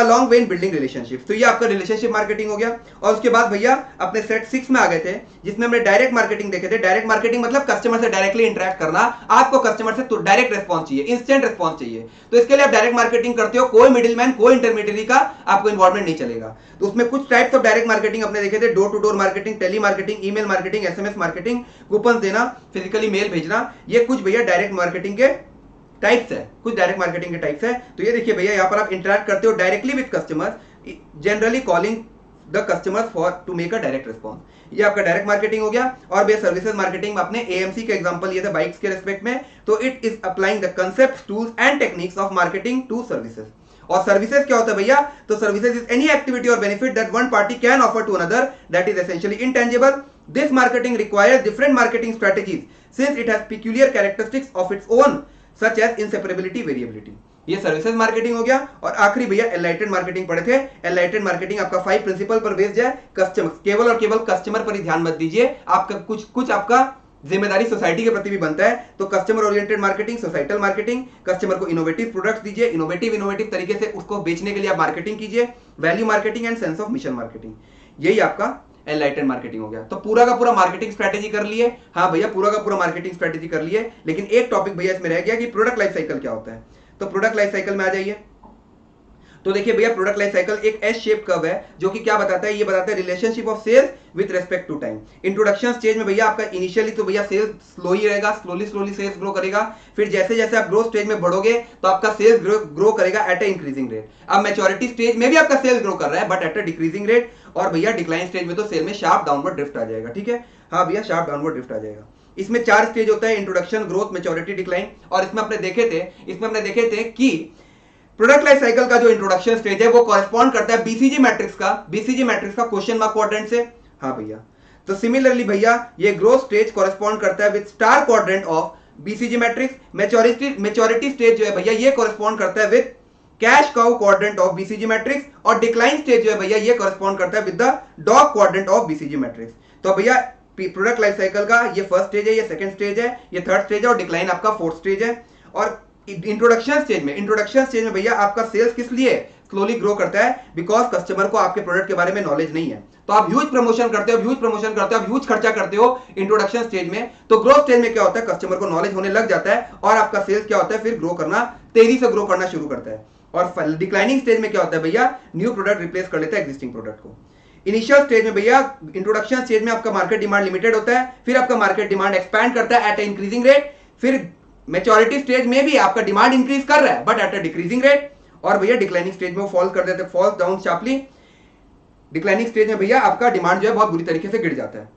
long way in building relationships. तो ये आपका रिलेशनशिप मार्केटिंग हो गया. और उसके बाद भैया अपने सेट 6 में आ गए थे, जिसमें हमने डायरेक्ट मार्केटिंग देखे थे. डायरेक्ट मार्केटिंग मतलब कस्टमर से डायरेक्टली इंटरेक्ट करना. आपको कस्टमर से तो डायरेक्ट रिस्पॉन्स चाहिए, इंस्टेंट रिस्पॉन्स चाहिए. तो इसके लिए आप डायरेक्ट मार्केटिंग करते हो, कोई मिडिलमैन, कोई इंटरमीडियरी का आपको इन्वॉल्वमेंट नहीं चलेगा. तो उसमें कुछ टाइप्स ऑफ डायरेक्ट मार्केटिंग अपने देखे थे, door to door marketing, telemarketing, email marketing, SMS marketing, coupon देना, फिजिकली मेल भेजना. ये कुछ भैया डायरेक्ट मार्केटिंग के टाइप्स है, कुछ डायरेक्ट मार्केटिंग के टाइप्स है. तो ये देखिए भैया, यहां पर आप इंटरैक्ट करते हो directly with customers, generally calling the customers for to make a direct response. ये आपका डायरेक्ट मार्केटिंग हो गया. और भैया सर्विसेज मार्केटिंग में आपने एएमसी के एग्जांपल लिए थे बाइक्स के रेस्पेक्ट में. तो it is applying the concept, tools and techniques of marketing to services. और सर्विसेज क्या होता है भैया? तो सर्विसेज इज एनी एक्टिविटी और benefit that one party can offer to another that is essentially intangible. This marketing requires different marketing strategies since it has peculiar characteristics of its own such as inseparability, variability. ये services marketing हो गया। और आखिरी भैया एनलाइटेड marketing पढ़े थे। एनलाइटेड marketing आपका 5 principal पर बेस्ड है। कस्टमर, केवल और केवल कस्टमर पर ही ध्यान मत दीजिए, आपका कुछ आपका जिम्मेदारी सोसाइटी के प्रति भी बनता है। तो customer oriented marketing, societal marketing, customer को इनोवेटिव प्रोडक्ट्स दीजिए, इनोवेटिव तरीके से उसको बेचने के लिए आप मार्केटिंग कीजिए, value marketing and sense of mission marketing, यही आपका एनलाइटेड मार्केटिंग हो गया। तो पूरा का पूरा मार्केटिंग स्ट्रेटेजी कर लिए। हाँ भैया, पूरा का पूरा मार्केटिंग स्ट्रेटेजी कर लिए, लेकिन एक टॉपिक भैया इसमें रह गया कि प्रोडक्ट लाइफ साइकिल क्या होता है। तो प्रोडक्ट लाइफ साइकिल में आ जाइए। तो देखिए भैया, प्रोडक्ट लाइफ साइकिल एक एस शेप कर्व है जो कि क्या बताता है, ये बताता है relationship of sales with respect to time. Introduction stage में भैया आपका इनिशियली तो भैया सेल्स स्लो ही रहेगा, स्लोली सेल्स ग्रो करेगा। फिर जैसे जैसे आप ग्रोथ स्टेज में बढ़ोगे तो आपका सेल्स ग्रो करेगा एट ए इंक्रीजिंग रेट। अब मैच्योरिटी स्टेज में भी आपका सेल्स ग्रो कर रहा है but at A decreasing rate. और भैया डिक्लाइन स्टेज में तो सेल में शार्प डाउनवर्ड ड्रिफ्ट आ जाएगा। ठीक है, हाँ भैया, शार्प डाउनवर्ड ड्रिफ्ट आ जाएगा। इसमें 4 स्टेज होता है, इंट्रोडक्शन, ग्रोथ, मैच्योरिटी, डिक्लाइन। और इसमें अपने देखे थे कि प्रोडक्ट लाइफ साइकिल का जो इंट्रोडक्शन स्टेज है वो कॉरेस्पॉन्ड करता है बीसीजी मैट्रिक्स का क्वेश्चन मार्क क्वाड्रेंट से। हाँ भैया, तो सिमिलरली भैया ये ग्रोथ स्टेज कॉरेस्पॉन्ड करता है with star quadrant of BCG matrix. Maturity stage जो है भैया ये कॉरेस्पॉन्ड करता है with cash cow quadrant of BCG matrix. और डिक्लाइन स्टेज जो है भैया ये कॉरेस्पॉन्ड करता है with the dog quadrant of BCG matrix. तो भैया प्रोडक्ट लाइफ साइकिल का ये फर्स्ट स्टेज है, ये सेकंड स्टेज है, ये थर्ड स्टेज है, और डिक्लाइन आपका फोर्थ स्टेज है। और इंट्रोडक्शन स्टेज में भैया आपका सेल्स किस लिए स्लोली ग्रो करता है, बिकॉज कस्टमर को आपके प्रोडक्ट के बारे में नॉलेज नहीं है। तो आप ह्यूज प्रमोशन करते हो, आप ह्यूज खर्चा करते हो इंट्रोडक्शन स्टेज में। तो ग्रोथ स्टेज में क्या होता है, कस्टमर को नॉलेज होने लग जाता है और आपका सेल्स क्या होता है, फिर ग्रो करना, तेजी से ग्रो करना शुरू करता है। और डिक्लाइनिंग स्टेज में क्या होता है भैया, न्यू प्रोडक्ट रिप्लेस कर लेता है एग्जिस्टिंग प्रोडक्ट को। इनिशियल स्टेज में भैया, इंट्रोडक्शन स्टेज में आपका मार्केट डिमांड लिमिटेड होता है, फिर आपका मार्केट डिमांड एक्सपैंड करता है एट ए इंक्रीजिंग रेट। फिर मैच्योरिटी स्टेज में भी आपका डिमांड इंक्रीज कर रहा है but at a decreasing rate. और भैया डिक्लाइनिंग स्टेज में वो फॉल कर देते हैं, fall down sharply. Declining stage में भैया आपका डिमांड जो है बहुत बुरी तरीके से गिर जाता है।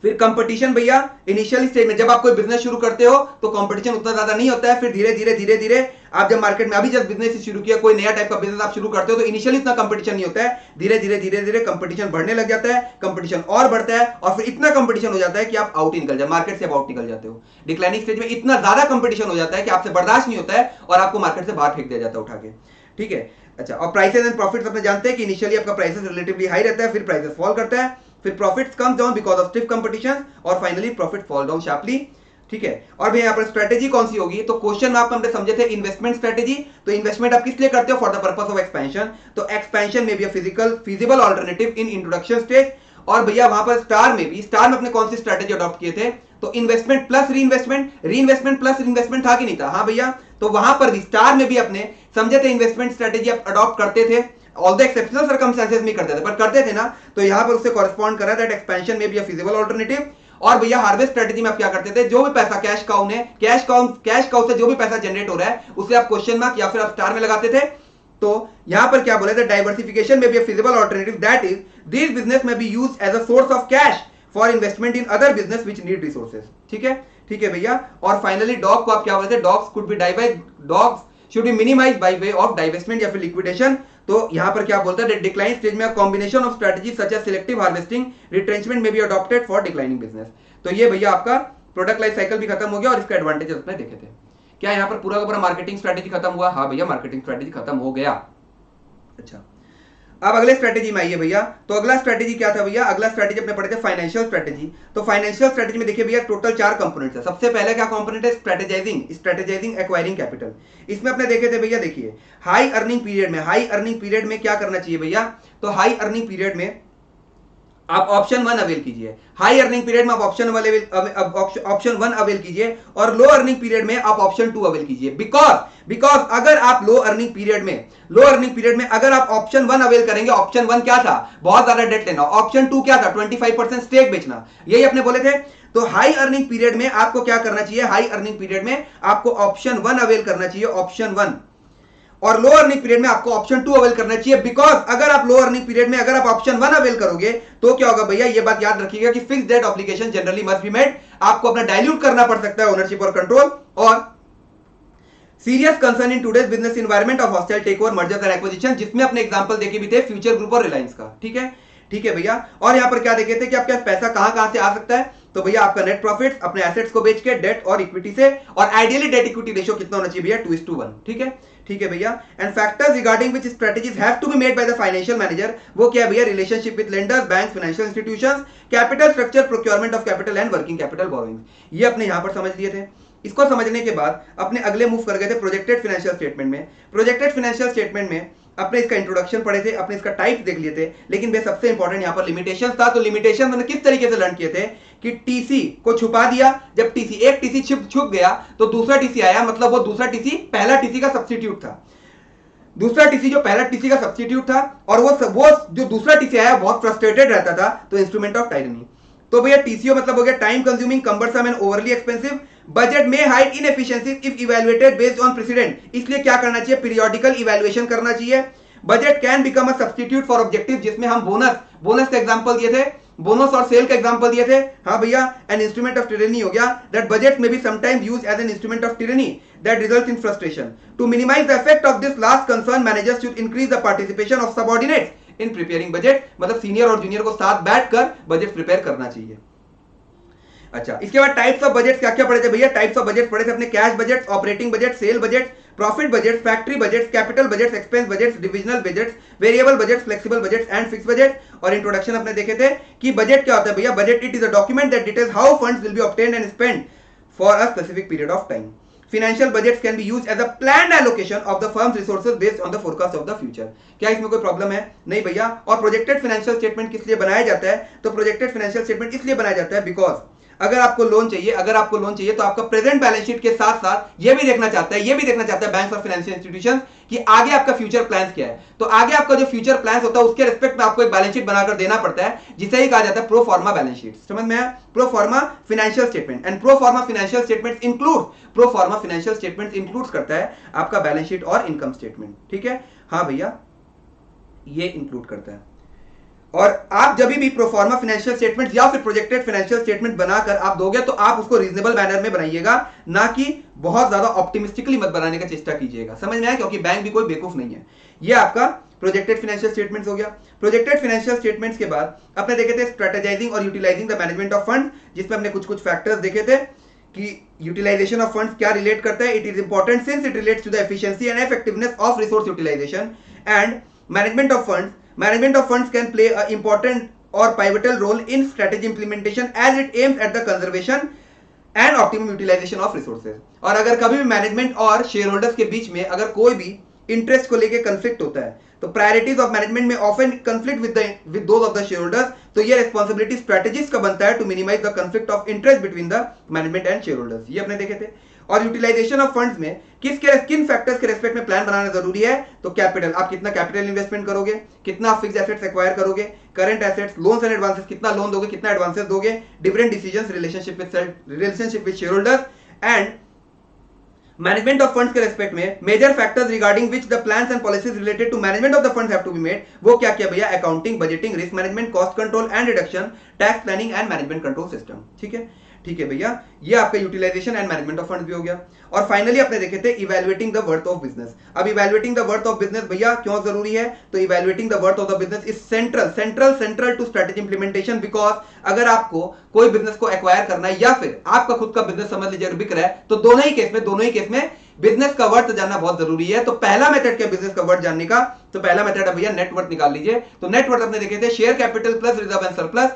फिर कंपटीशन भैया, इनिशियल स्टेज में जब आप कोई बिजनेस शुरू करते हो तो कंपटीशन उतना ज्यादा नहीं होता है। फिर धीरे धीरे आप जब मार्केट में, अभी जब बिजनेस शुरू किया, कोई नया टाइप का बिजनेस आप शुरू करते हो तो इनिशियली इतना कंपटीशन नहीं होता है। धीरे धीरे कंपटीशन बढ़ने लग जाता है, कंपटीशन और बढ़ता है, और फिर इतना कंपटीशन हो जाता है कि आप आउट निकल जाते, मार्केट से आउट निकल जाते हो। डिक्लाइनिंग स्टेज में इतना ज्यादा कंपटीशन हो जाता है कि आपसे बर्दाश्त नहीं होता है और आपको मार्केट से बाहर फेंक दिया जाता है उठा के। ठीक है, अच्छा। और प्राइसेस एंड प्रॉफिट्स अपने जानते हैं कि इनिशियली आपका प्राइसेस रिलेटिवली हाई रहता है, फिर प्राइसेस फॉल करता है, फिर profits come down because of stiff competition, और finally profit fall down sharply. ठीक है, और भी यहाँ पर स्ट्रेटेजी कौन सी होगी, तो क्वेश्चन में आप हमने समझे थे इन्वेस्टमेंट स्ट्रेटेजी। तो इन्वेस्टमेंट आप किस लिए करते हो, for the purpose of expansion. तो एक्सपेंशन में भी feasible alternative in introduction stage. और भैया वहां पर स्टार में अपने कौन सी स्ट्रेटेजी अडॉप्ट किए थे, तो investment plus reinvestment plus investment था कि नहीं था। हाँ भैया, तो वहां पर भी स्टार में भी अपने समझे थे इन्वेस्टमेंट स्ट्रेटेजी आप अडॉप्ट करते थे, ऑल द एक्सेप्शनल सर्कमस्टेंसेस में करते थे, पर करते थे ना। तो यहां पर उससे कॉरेस्पॉन्ड कर रहा है दैट एक्सपेंशन में भी अ फिजिबल ऑल्टरनेटिव। और भैया हार्वेस्ट स्ट्रेटेजी में आप क्या करते थे, जो भी पैसा कैश काउ से जो भी पैसा जनरेट हो रहा है उसे आप क्वेश्चन मार्क या फिर आप स्टार में लगाते थे। तो यहां पर क्या बोले थे, डाइवर्सिफिकेशन में भी a feasible alternative, that is this business may be used as a source of cash for investment in other business which need resources. ठीक है भैया। और फाइनली डॉग को आप क्या बोलते हैं, dogs should be minimised by way of divestment या फिर लिक्विडेशन। तो यहां पर क्या बोलता है, डिक्लाइन स्टेज में combination of strategy such as selective harvesting, retrenchment may be adopted for declining business. तो ये भैया आपका प्रोडक्ट लाइफ साइकिल भी खत्म हो गया और इसका एडवांटेजेस अपने देखे थे। क्या यहां पर पूरा का पूरा मार्केटिंग स्ट्रेटजी खत्म हुआ? हाँ भैया, मार्केटिंग स्ट्रेटजी खत्म हो गया। अच्छा, अब अगले स्ट्रेटजी में आइए भैया। तो अगला स्ट्रेटजी क्या था भैया, अगला स्ट्रेटजी अपने पढ़े थे फाइनेंशियल स्ट्रेटजी। तो फाइनेंशियल स्ट्रेटजी में देखिए भैया टोटल 4 कंपोनेंट्स है। सबसे पहले क्या कंपोनेंट है, स्ट्रेटेजाइजिंग एक्वायरिंग कैपिटल। इसमें अपने देखे थे भैया, देखिए हाई अर्निंग पीरियड में क्या करना चाहिए भैया, तो हाई अर्निंग पीरियड में आप ऑप्शन 1 अवेल कीजिए। हाई अर्निंग पीरियड में आप ऑप्शन 1 अवेल कीजिए और लो अर्निंग पीरियड में आप ऑप्शन 2 अवेल कीजिए। बिकॉज अगर आप लो अर्निंग पीरियड में अगर आप ऑप्शन 1 अवेल करेंगे, ऑप्शन 1 क्या था, बहुत ज्यादा डेट लेना, ऑप्शन 2 क्या था, 25% स्टेक बेचना, यही अपने बोले थे। तो हाई अर्निंग पीरियड में आपको क्या करना चाहिए, हाई अर्निंग पीरियड में आपको ऑप्शन 1 अवेल करना चाहिए, ऑप्शन 1। और लो अर्निंग पीरियड में आपको ऑप्शन 2 अवेल करना चाहिए। बिकॉज अगर आप लो अर्निंग पीरियड में अगर आप ऑप्शन 1 अवेल करोगे तो क्या होगा भैया, ये बात याद रखिएगा कि fixed date obligation generally must be made. आपको अपना डाइल्यूट करना पड़ सकता है ओनरशिप और कंट्रोल। और serious concern in today's business environment of hostile takeover, mergers and acquisition, जिसमें अपने एग्जांपल देखे भी थे फ्यूचर ग्रुप और रिलायंस का। ठीक है भैया। और यहां पर क्या देखे थे कि आपके पास पैसा कहां से आ सकता है, तो भैया आपका नेट प्रॉफिट अपने एसेट्स को बेच के डेट और इक्विटी से, और आइडियली डेट इक्विटी रेशियो कितना होना चाहिए भैया 2:1, ठीक है, ठीक है भैया। And factors regarding which strategies have to be made by the financial manager, वो क्या है भैया, relationship with lenders, bank, financial institutions, capital structure, procurement of capital and working capital borrowings. ये अपने यहां पर समझ लिए थे। इसको समझने के बाद अपने अगले मूव कर गए थे प्रोजेक्टेड फाइनेंशियल स्टेटमेंट में। प्रोजेक्टेड फाइनेंशियल स्टेटमेंट में अपने इसका इंट्रोडक्शन पढ़े थे, अपने इसका टाइप देख लिए थे, लेकिन वे सबसे इंपॉर्टेंट यहां पर लिमिटेशंस था। तो लिमिटेशन मैंने किस तरीके से लर्न किए थे कि टीसी को छुपा दिया, जब टीसी एक टीसी छुप गया तो दूसरा टीसी आया, मतलब वो दूसरा टीसी पहला टीसी का सब्स्टिट्यूट था। दूसरा टीसी जो पहला टीसी का सब्स्टिट्यूट था, और वो जो दूसरा टीसी आया बहुत फ्रस्ट्रेटेड रहता था, तो इंस्ट्रूमेंट ऑफ टायरनी। तो भैया टीसीओ मतलब हो गया time consuming, cumbersome and overly expensive, budget में hide inefficiencies if evaluated based on precedent. इसलिए क्या करना चाहिए, पीरियोडिकल इवैल्यूएशन करना चाहिए। Budget can become a substitute for objective, जिसमें हम बोनस का एग्जांपल दिए थे, बोनस और सेल का एग्जांपल दिए थे। हाँ भैया, एन इंस्ट्रूमेंट ऑफ टिरेनी हो गया, दैट बजट में be sometimes used as an instrument of tyranny that results in frustration. To minimize the effect of this last concern, managers should increase the participation of subordinates in preparing budget, मतलब senior और junior को साथ बैठकर budget prepare करना चाहिए। अच्छा, इसके बाद टाइप्स ऑफ बजट क्या क्या पढ़े थे भैया, टाइप्स ऑफ बजट पढ़े थे अपने, cash budget, operating budget, cell budget, profit budget, factory budget, capital budget, expense budget, divisional budget, variable budget, flexible budget and fix budget. और इंट्रोडक्शन अपने देखे थे कि बजट क्या होता है भैया, budget it is a document that details how funds will be obtained and spent for a specific period of time. Financial budgets can be used as a planned allocation of the firm's resources based on the forecast of the future। क्या इसमें कोई problem है? नहीं भैया। और projected financial statement किस लिए बनाया जाता है, तो प्रोजेक्टेड फाइनेंशियल स्टेटमेंट इसलिए बनाया जाता है बिकॉज अगर आपको लोन चाहिए तो आपका प्रेजेंट बैलेंस शीट के साथ साथ ये भी देखना चाहता है बैंक्स और फाइनेंशियल इंस्टीट्यूशन कि आगे आपका फ्यूचर प्लान्स क्या है। तो आगे आपका जो फ्यूचर प्लान्स होता है उसके रिस्पेक्ट में आपको एक बैलेंस शीट बनाकर देना पड़ता है, जिसे ही कहा जाता है प्रो फॉर्मा बैलेंस शीट। समझ में आया? प्रो फॉर्मा फाइनेंशियल स्टेटमेंट एंड प्रो फॉर्मा फाइनेंशियल स्टेटमेंट इंक्लूड करता है आपका बैलेंस शीट और इनकम स्टेटमेंट। ठीक है, हाँ भैया, ये इंक्लूड करता है। और आप जब भी प्रोफॉर्मा फाइनेंशियल स्टेटमेंट या फिर प्रोजेक्टेड फाइनेंशियल स्टेटमेंट बनाकर आप दोगे तो आप उसको रीजनेबल मैनर में बनाइएगा, ना कि बहुत ज्यादा ऑप्टिमिस्टिकली मत बनाने का चेष्टा कीजिएगा। समझ में आया? क्योंकि बैंक भी कोई बेवकूफ नहीं है। ये आपका प्रोजेक्टेड फाइनेंशियल स्टेटमेंट्स हो गया। प्रोजेक्टेड फाइनेंशियल स्टेटमेंट्स के बाद अपने देखे थे स्ट्रेटेजाइजिंग और utilizing the management of fund, जिसमें हमने कुछ फैक्टर्स देखे थे कि यूटिलाइजेशन ऑफ फंड्स क्या रिलेट करता है। It is important since it relates to the efficiency and effectiveness of resource utilization and management of funds. Management of funds can play an important or pivotal role in strategy implementation as it aims at the conservation and optimum utilization of resources। और अगर कभी भी management और share holders के बीच में अगर कोई भी इंटरेस्ट को लेके कंफ्लिक्ट होता है तो प्रायोरिटीज ऑफ मैनेजमेंट में often conflict with those of the shareholders, तो ये रिस्पांसिबिलिटी स्ट्रेटेजिस्ट का बनता है to minimize the conflict of interest between the management and shareholders. ये अपने देखे थे। और यूटिलाइजेशन ऑफ फंड्स में किन फैक्टर्स के रेस्पेक्ट में प्लान बनाना जरूरी है, तो कैपिटल, आप कितना कैपिटल इन्वेस्टमेंट करोगे, कितना फिक्स्ड एसेट्स एक्वायर करोगे, current assets, loans and advances, कितना लोन दोगे, कितना एडवांसेस दोगे, different decisions, relationship with shareholders and management of funds के रेस्पेक्ट में major factors regarding which the plans and policies related to management of the funds have to be made. वो क्या किया भैया, accounting, budgeting, risk management, cost control and reduction, tax planning and management control system. ठीक है, ठीक है भैया, ये आपका utilization and management of funds भी हो गया। और फाइनली अपने देखे थे evaluating the worth of business. अब evaluating the worth of business भैया क्यों जरूरी है, तो evaluating the worth of the business is central to strategy implementation. Because अगर आपको कोई बिजनेस को एक्वायर करना है या फिर आपका खुद का बिजनेस समझ लीजिए बिक रहा है, तो दोनों ही केस में बिजनेस का वर्थ जानना बहुत जरूरी है। तो पहला मेथड क्या बिजनेस का वर्थ जानने का, तो पहला मेथड है भैया नेट वर्थ निकाल लीजिए। तो नेट वर्थ अपने देखे थे share capital plus reserve and surplus,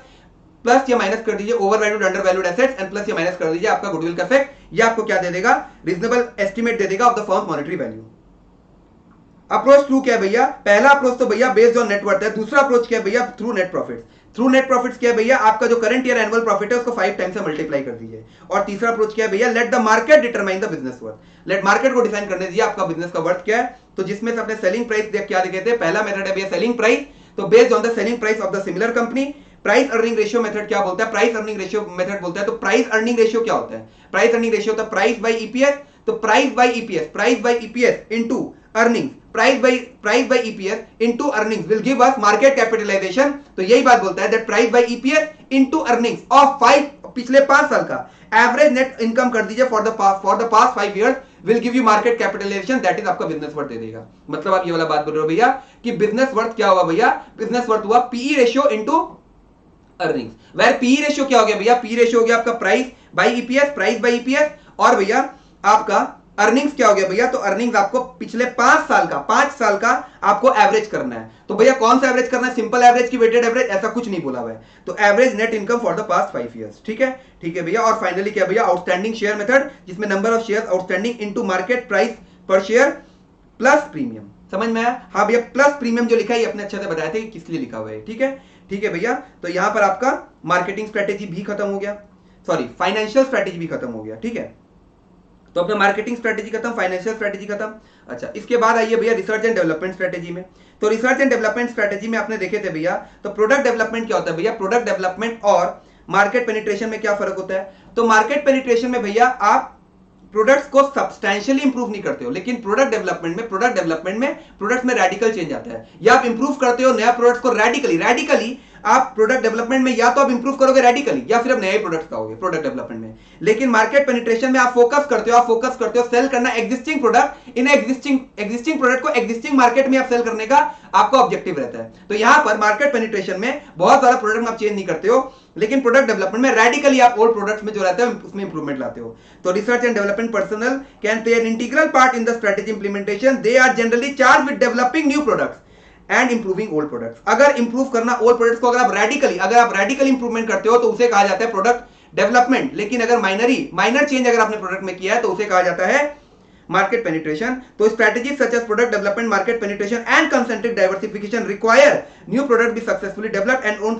plus या माइनस कर दीजिए over valued under valued assets and plus या माइनस कर दीजिए आपका गुडविल का इफेक्ट। ये आपको क्या दे देगा, रीजनेबल एस्टिमेट दे देगा of the firms monetary value. Approach through क्या है भैया, पहला अप्रोच तो भैया बेस्ड ऑन नेटवर्थ है। दूसरा अप्रोच क्या है भैया, through net profit. Through net profits क्या है भैया, आपका जो करंट ईयर एनुअल प्रॉफिट है उसको 5 टाइम्स से मल्टीप्लाई कर दीजिए। और तीसरा अप्रोच क्या है भैया, let the market determine the business worth. Let market को डिफाइन करने दीजिए आपका बिजनेस का वर्थ क्या है। तो जिसमें से अपने सेलिंग प्राइस क्या देखे थे, पहला मेथड है भैया सेलिंग प्राइस। तो based on the selling price of the similar company. Price earning ratio method क्या बोलता है, प्राइस अर्निंग रेशियो मेथड बोलता है। तो प्राइस अर्निंग रेशियो क्या होता है, प्राइस अर्निंग रेशियो होता है प्राइस बाय ईपीएस। तो price by EPS into earnings, price by EPS into earnings will give us market capitalization. तो यही बात बोलता है that price by EPS into earnings of 5 पिछले 5 साल का एवरेज नेट इनकम कर दीजिए for the past 5 years will give you market capitalization, that is आपका बिजनेस वर्थ दे देगा। मतलब आप ये वाला बात बोल रहे हो भैया कि बिजनेस वर्थ क्या हुआ भैया, बिजनेस वर्थ हुआ PE ratio into earnings. Where P ratio क्या हो गया भैया, पी रेशियो हो गया आपका price by EPS, price by EPS, और भैया आपका अर्निंग्स क्या हो गया भैया, तो अर्निंग्स आपको पिछले 5 साल का आपको एवरेज करना है। तो भैया कौन सा एवरेज करना है, सिंपल एवरेज की वेटेड एवरेज, ऐसा कुछ नहीं बोला हुआ है। तो average net income for the past 5 years, ठीक है भैया। और फाइनली क्या भैया, आउटस्टैंडिंग शेयर मेथड, जिसमें number of share outstanding into market price पर शेयर प्लस प्रीमियम। समझ में आया? हाँ भैया, प्लस प्रीमियम जो लिखा है अपने अच्छे से बताया थे कि किस लिए लिखा हुआ है, ठीक है भैया। तो यहां पर आपका मार्केटिंग स्ट्रेटेजी भी खत्म हो गया, सॉरी फाइनेंशियल स्ट्रेटेजी भी खत्म हो गया, ठीक है। तो अपना मार्केटिंग स्ट्रेटेजी खत्म, फाइनेंशियल स्ट्रेटेजी खत्म। अच्छा, इसके बाद आइए भैया रिसर्च एंड डेवलपमेंट स्ट्रेटेजी में। तो रिसर्च एंड डेवलपमेंट स्ट्रेटेजी में आपने देखे थे भैया, तो प्रोडक्ट डेवलपमेंट क्या होता है भैया, प्रोडक्ट डेवलपमेंट और मार्केट पेनिट्रेशन में क्या फर्क होता है। तो मार्केट पेनिट्रेशन में भैया आप प्रोडक्ट्स को सब्सटैंशियली इंप्रूव नहीं करते हो, लेकिन प्रोडक्ट डेवलपमेंट में प्रोडक्ट्स में रेडिकल चेंज आता है, या आप इंप्रूव करते हो नया प्रोडक्ट्स को रेडिकली आप प्रोडक्ट डेवलपमेंट में या तो आप इंप्रूव करोगे रेडिकली, या फिर आप नए प्रोडक्ट्स लाओगे प्रोडक्ट डेवलपमेंट में। लेकिन मार्केट पेनिट्रेशन में आप फोकस करते हो सेल करना existing product, in existing product को एग्जिस्टिंग मार्केट में आप सेल करने का आपका ऑब्जेक्टिव रहता है। तो यहां पर मार्केट पेनिट्रेशन में बहुत सारा प्रोडक्ट में आप चेंज नहीं करते हो, लेकिन प्रोडक्ट डेवलपमेंट में रेडिकली आप ओल्ड प्रोडक्ट्स में जो रहता है उसमें इंप्रूवमेंट लाते हो। तो research and development personnel can play an integral part in the strategy implementation. They are generally charge with developing new products and improving old products. अगर इंप्रूव करना ओल्ड प्रोडक्ट्स को अगर आप रेडिकली इंप्रूवमेंट करते हो तो उसे कहा जाता है प्रोडक्ट डेवलपमेंट। लेकिन अगर माइनर चेंज अगर आपने प्रोडक्ट में किया है तो उसे कहा जाता है मार्केट पेनिट्रेशन। तो strategies such as product development, market penetration and concentric diversification require new product be successfully developed and old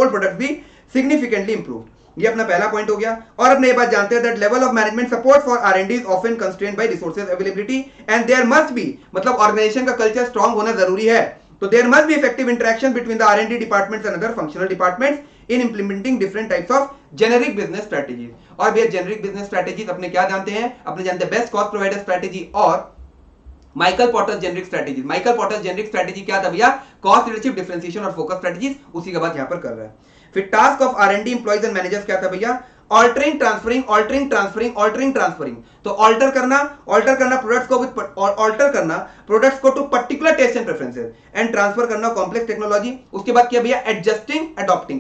product be significantly improved. ये अपना पहला पॉइंट हो गया। और अपने ये बात जानते हैं that level of management support for R&D is often constrained by resources availability and there must be, मतलब ऑर्गेनाइजेशन का कल्चर स्ट्रांग होना जरूरी है। तो there must be effective interaction between the R&D departments and other functional departments in implementing different types of generic business strategies. और भैया generic business strategies अपने क्या जानते हैं, अपने जानते हैं बेस्ट कॉस्ट प्रोवाइडर स्ट्रेटेजी और Michael Porter's generic strategy. Michael Porter's generic strategy क्या था भैया, कॉस्ट लीडरशिप, डिफरेंशिएशन और फोकस स्ट्रेटेजीज। उसी के बाद यहां पर कर रहा है। फिर task of R&D employees and managers क्या था भैया, ऑल्टरिंग ट्रांसफरिंग। तो ऑल्टर करना प्रोडक्ट्स को to particular taste and preferences and transfer करना कॉम्प्लेक्स टेक्नोलॉजी। उसके बाद क्या भैया, एडजस्टिंग अडॉप्टिंग।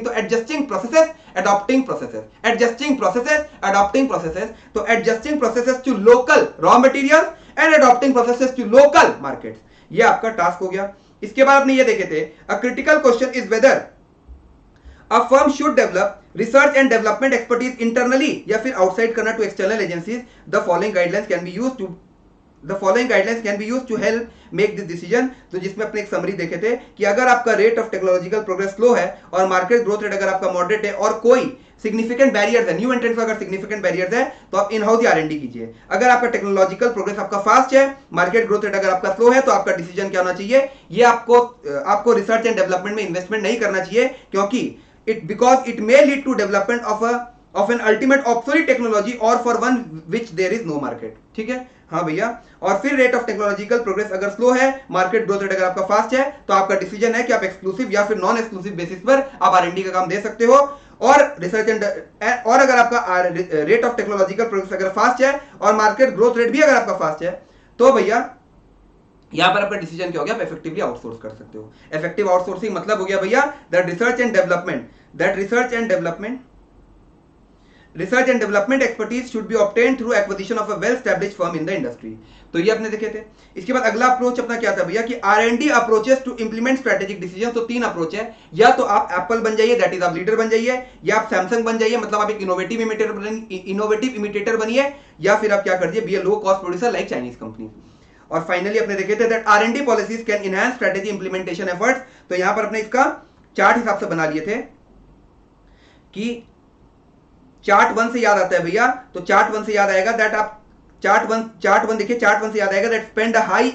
तो एडजस्टिंग प्रोसेसेस, अडॉप्टिंग प्रोसेसेस। तो adjusting processes to local raw materials and adopting processes to local markets. ये आपका टास्क हो गया। इसके बाद आपने ये देखे थे, a critical question is whether A firm should develop research and development expertise internally या फिर outside करना to external agencies. The following guidelines can be used to help make this decision. तो जिसमें अपने एक समरी देखे थे कि अगर आपका rate of technological progress slow है और मार्केट ग्रोथ रेट अगर आपका मॉडरेट है और कोई सिग्निफिकेंट बैरियर्स है, न्यू एंट्रेंट्स अगर सिग्निफिकेंट बैरियर्स है, तो आप इन हाउस ही R&D कीजिए। अगर आपका टेक्नोलॉजिकल प्रोग्रेस आपका फास्ट है, मार्केट ग्रोथ रेट अगर आपका स्लो है, तो आपका डिसीजन क्या होना चाहिए, ये आपको रिसर्च एंड डेवलपमेंट में इन्वेस्टमेंट नहीं करना चाहिए, क्योंकि because it may lead to development of an ultimate obsolete technology or for one which there is no market। ठीक है, हाँ भैया। और फिर रेट ऑफ टेक्नोलॉजिकल प्रोग्रेस अगर स्लो है, मार्केट ग्रोथ रेट अगर आपका फास्ट है, तो आपका डिसीजन है कि आप एक्सक्लूसिव या फिर नॉन एक्सक्लूसिव बेसिस पर आप R&D का काम दे सकते हो। और रिसर्च और अगर आपका रेट ऑफ टेक्नोलॉजिकल प्रोग्रेस अगर फास्ट है और मार्केट ग्रोथ रेट भी अगर आपका फास्ट है, तो भैया यहां पर आपका डिसीजन क्या हो गया, आप इफेक्टिवली आउटसोर्स कर सकते हो। इफेक्टिव आउटसोर्सिंग मतलब हो गया भैया that research and development expertise should be obtained through acquisition of a well established firm in the industry. तो ये आपने देखे थे। इसके बाद अगला अप्रोच अपना क्या था भैया कि R&D approaches to implement strategic decision. तो 3 अप्रोच है, या तो आप एप्पल बन जाइए, दैट इज आप लीडर बन जाइए, या आप सैमसंग बन जाइए, मतलब आप एक इनोवेटिव इमिटेटर बनिए, या फिर आप क्या कर दिए, be low cost producer like Chinese company. और फाइनली अपने देखे थे that R&D policies can enhance strategy implementation efforts. तो यहां पर अपने इसका चार्ट हिसाब से बना लिए थे कि चार्ट 1 से याद आता है भैया, तो चार्ट 1 से याद आएगा दैट आप चार्ट वन देखिए, चार्ट 1 से याद आएगा that spend a high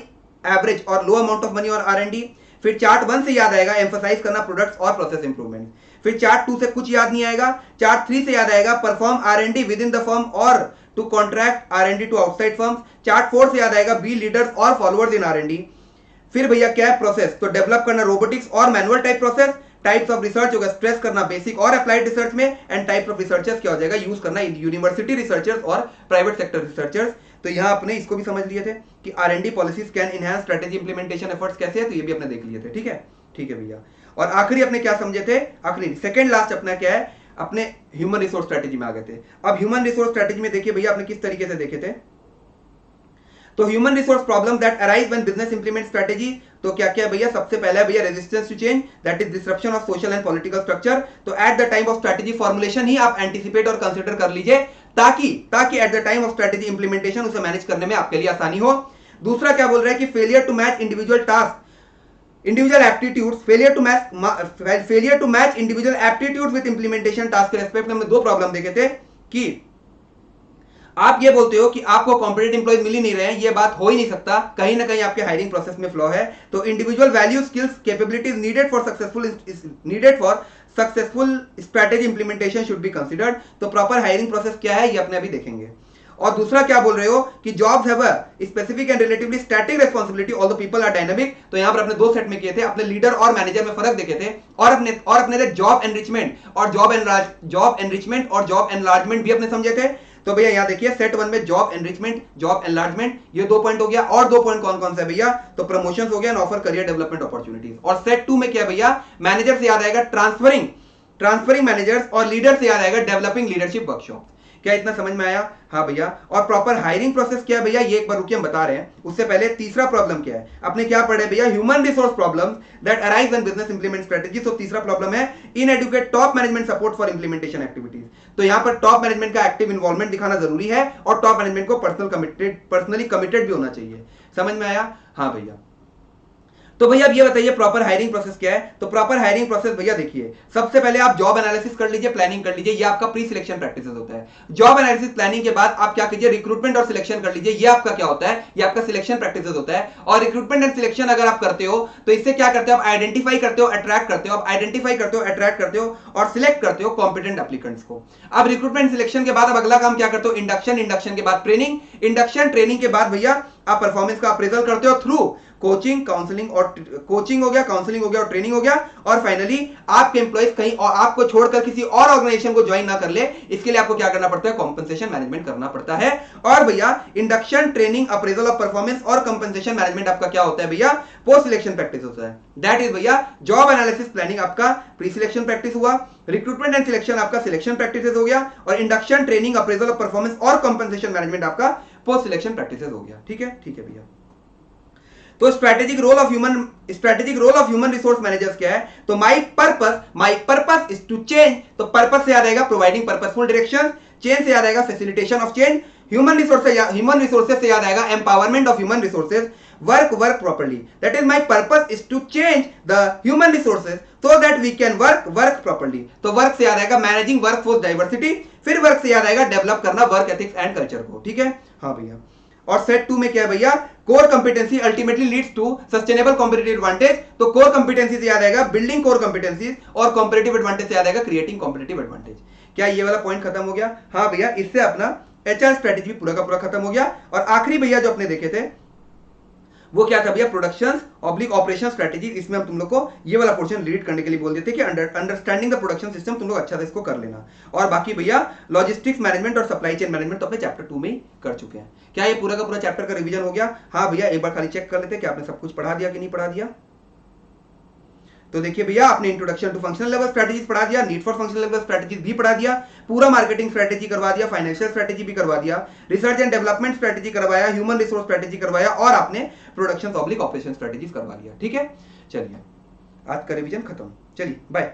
average और लो अमाउंट ऑफ मनी और R&D। फिर चार्ट 1 से याद आएगा एम्फसाइज करना प्रोडक्ट्स और प्रोसेस इंप्रूवमेंट। फिर चार्ट 2 से कुछ याद नहीं आएगा। चार्ट 3 से याद आएगा perform R&D within the firm और to contract R&D to outside firms. Chart 4 से याद आएगा बी लीडर्स और फॉलोअर्स इन R&D। फिर भैया क्या है, प्रोसेस, तो डेवलप करना रोबोटिक्स और manual type process. Types of research होगा, स्ट्रेस करना बेसिक और अप्लाइड रिसर्च में। एंड टाइप्स ऑफ रिसर्चर्स क्या हो जाएगा, यूज करना यूनिवर्सिटी रिसर्चर्स और प्राइवेट सेक्टर रिसर्चर्स। तो यहां अपने इसको भी समझ लिए थे कि R&D policies can enhance strategy implementation efforts कैसे है, तो ये भी अपने देख लिए थे। ठीक है, ठीक है भैया। और आखिरी अपने क्या समझे थे, आखिरी सेकंड लास्ट अपना क्या है, अपने ह्यूमन रिसोर्स स्ट्रेटेजी में आ गए थे। अब ह्यूमन रिसोर्स स्ट्रेटेजी में देखिए भैया आपने किस तरीके से देखे थे, तो human resource problem that arise when business implement strategy, तो क्या क्या है भैया, सबसे पहला है भैया resistance to change, that is disruption of social and political structure. तो at the time of strategy formulation ही आप एंटिसिपेट और कंसीडर कर लीजिए, ताकि at the time of strategy implementation उसे मैनेज करने में आपके लिए आसानी हो। दूसरा क्या बोल रहा है कि failure to match individual task, individual aptitudes, failure to match individual aptitudes with implementation task के रेस्पेक्ट में हमने दो प्रॉब्लम देखे थे कि आप ये बोलते हो कि आपको कॉम्पिटेंट एम्प्लॉयज मिल ही नहीं रहे हैं, ये बात हो ही नहीं सकता, कहीं ना कहीं आपके हायरिंग प्रोसेस में फ्लॉ है। तो individual value skills capabilities needed for successful strategy implementation should be considered. तो प्रॉपर हायरिंग प्रोसेस क्या है ये अपने अभी देखेंगे। और दूसरा क्या बोल रहे हो कि jobs have a specific and relatively static responsibility all the people are dynamic. तो यहां पर अपने दो सेट में किए थे, अपने लीडर और मैनेजर में फर्क देखे थे, और अपने जॉब एनरिचमेंट और जॉब एनलार्जमेंट भी अपने समझे थे। तो भैया यहां देखिए सेट 1 में जॉब एनरिचमेंट, जॉब एनलार्जमेंट, ये 2 पॉइंट हो गया। और 2 पॉइंट कौन कौन से भैया, तो प्रमोशंस हो गया, ऑफर करियर डेवलपमेंट अपॉर्चुनिटीज। और सेट 2 में क्या भैया, मैनेजर से याद आएगा ट्रांसफरिंग मैनेजर्स, और लीडर से याद आएगा डेवलपिंग लीडरशिप वर्कशॉप। क्या इतना समझ में आया? हाँ भैया। और प्रॉपर हायरिंग प्रोसेस क्या है भैया, ये एक बार रुकिए हम बता रहे हैं। उससे पहले तीसरा प्रॉब्लम क्या है, आपने क्या पढ़े भैया, human resource problems that arise when business implement strategy. तो तीसरा प्रॉब्लम है inadequate top management support for implementation activities. तो यहां पर टॉप मैनेजमेंट का एक्टिव इन्वॉल्वमेंट दिखाना जरूरी है, और टॉप मैनेजमेंट को पर्सनली कमिटेड भी होना चाहिए। समझ में आया? हाँ भैया। तो भैया अब ये बताइए प्रॉपर हायरिंग प्रोसेस क्या है। तो प्रॉपर हायरिंग प्रोसेस भैया देखिए, सबसे पहले आप जॉब एनालिसिस कर लीजिए, प्लानिंग कर लीजिए, ये आपका प्री सिलेक्शन प्रैक्टिस होता है। जॉब एनालिसिस प्लानिंग के बाद आप क्या कीजिए, रिक्रूटमेंट और सिलेक्शन कर लीजिए, ये आपका क्या होता है, ये आपका सिलेक्शन प्रैक्टिस होता है। और रिक्रूटमेंट एंड सिलेक्शन अगर आप करते हो तो इससे क्या करते हो, आप आइडेंटिफाई करते हो, अट्रैक्ट करते हो, अट्रैक्ट करते हो और सिलेक्ट करते हो कॉम्पिटेंट एप्लीकेंट्स को। अब रिक्रूटमेंट सिलेक्शन के बाद अब अगला काम क्या करते हो, इंडक्शन के बाद ट्रेनिंग के बाद भैया आप परफॉर्मेंस का अप्रेजल करते हो थ्रू कोचिंग, काउंसलिंग हो गया और ट्रेनिंग हो गया। और फाइनली आपके एम्प्लॉइज कहीं और आपको छोड़कर किसी और ऑर्गेनाइजेशन को ज्वाइन ना कर ले, इसके लिए आपको क्या करना पड़ता है, कॉम्पेंसेशन मैनेजमेंट करना पड़ता है। और भैया induction, training, appraisal of performance और कॉम्पेंसेशन मैनेजमेंट आपका क्या होता है भैया, पोस्ट सिलेक्शन प्रैक्टिस होता है। दैट इज भैया जॉब एनालिसिस प्लानिंग आपका प्री सिलेक्शन प्रैक्टिस हुआ, रिक्रूटमेंट एंड सिलेक्शन आपका सिलेक्शन प्रैक्टिस हो गया, और induction, training, appraisal of performance और कॉम्पेंसेशन मैनेजमेंट आपका पोस्ट सिलेक्शन प्रैक्टिस हो गया। ठीक है भैया। तो strategic role of human resource managers क्या है, तो my purpose is to change. तो पर्पस से याद आएगा प्रोवाइडिंग पर्पसफुल डायरेक्शन, चेंज से याद आएगा facilitation of change, human resources से याद आएगा empowerment of human resources, work properly. That is my purpose is to change the human resources so that we can work properly. तो work से याद आएगा मैनेजिंग वर्कफोर्स डाइवर्सिटी, फिर work से याद आएगा डेवलप करना वर्क एथिक्स एंड कल्चर को। ठीक है, हाँ भैया। और सेट 2 में क्या है भैया, core competency ultimately leads to sustainable competitive advantage. तो कोर कंपिटेंसी से याद आएगा बिल्डिंग कोर कंपिटेंसीज, और कॉम्पिटिटिव एडवांटेज से याद आएगा क्रिएटिंग कॉम्पिटिटिव एडवांटेज। क्या ये वाला पॉइंट खत्म हो गया? हाँ भैया, इससे अपना एचआर स्ट्रेटेजी पूरा का पूरा खत्म हो गया। और आखिरी भैया जो अपने देखे थे वो क्या था भैया, प्रोडक्शन ऑपरेशन स्ट्रेटेजी। इसमें हम तुम लोग को ये वाला पोर्शन रीड करने के लिए बोल देते कि अंडरस्टैंडिंग द प्रोडक्शन सिस्टम तुम लोग अच्छा से इसको कर लेना। और बाकी भैया लॉजिस्टिक्स मैनेजमेंट और सप्लाई चेन मैनेजमेंट तो अपने चैप्टर 2 में ही कर चुके हैं। क्या ये पूरा का पूरा चैप्टर का रिवीजन हो गया? हाँ भैया, एक बार खाली चेक कर लेते कि आपने सब कुछ पढ़ा दिया कि नहीं पढ़ा दिया। तो देखिए भैया, आपने introduction to functional level strategies पढ़ा दिया, need for functional level strategies भी पढ़ा दिया, पूरा मार्केटिंग स्ट्रेटेजी करवा दिया, फाइनेंशियल स्ट्रेटेजी भी करवा दिया, रिसर्च एंड डेवलपमेंट स्ट्रेटेजी करवाया, ह्यूमन रिसोर्स स्ट्रेटेजी करवाया, और आपने प्रोडक्शन ऑब्लिक ऑपरेशन स्ट्रेटेजीज करवा लिया। ठीक है, चलिए आज का रिवीजन खत्म। चलिए बाय।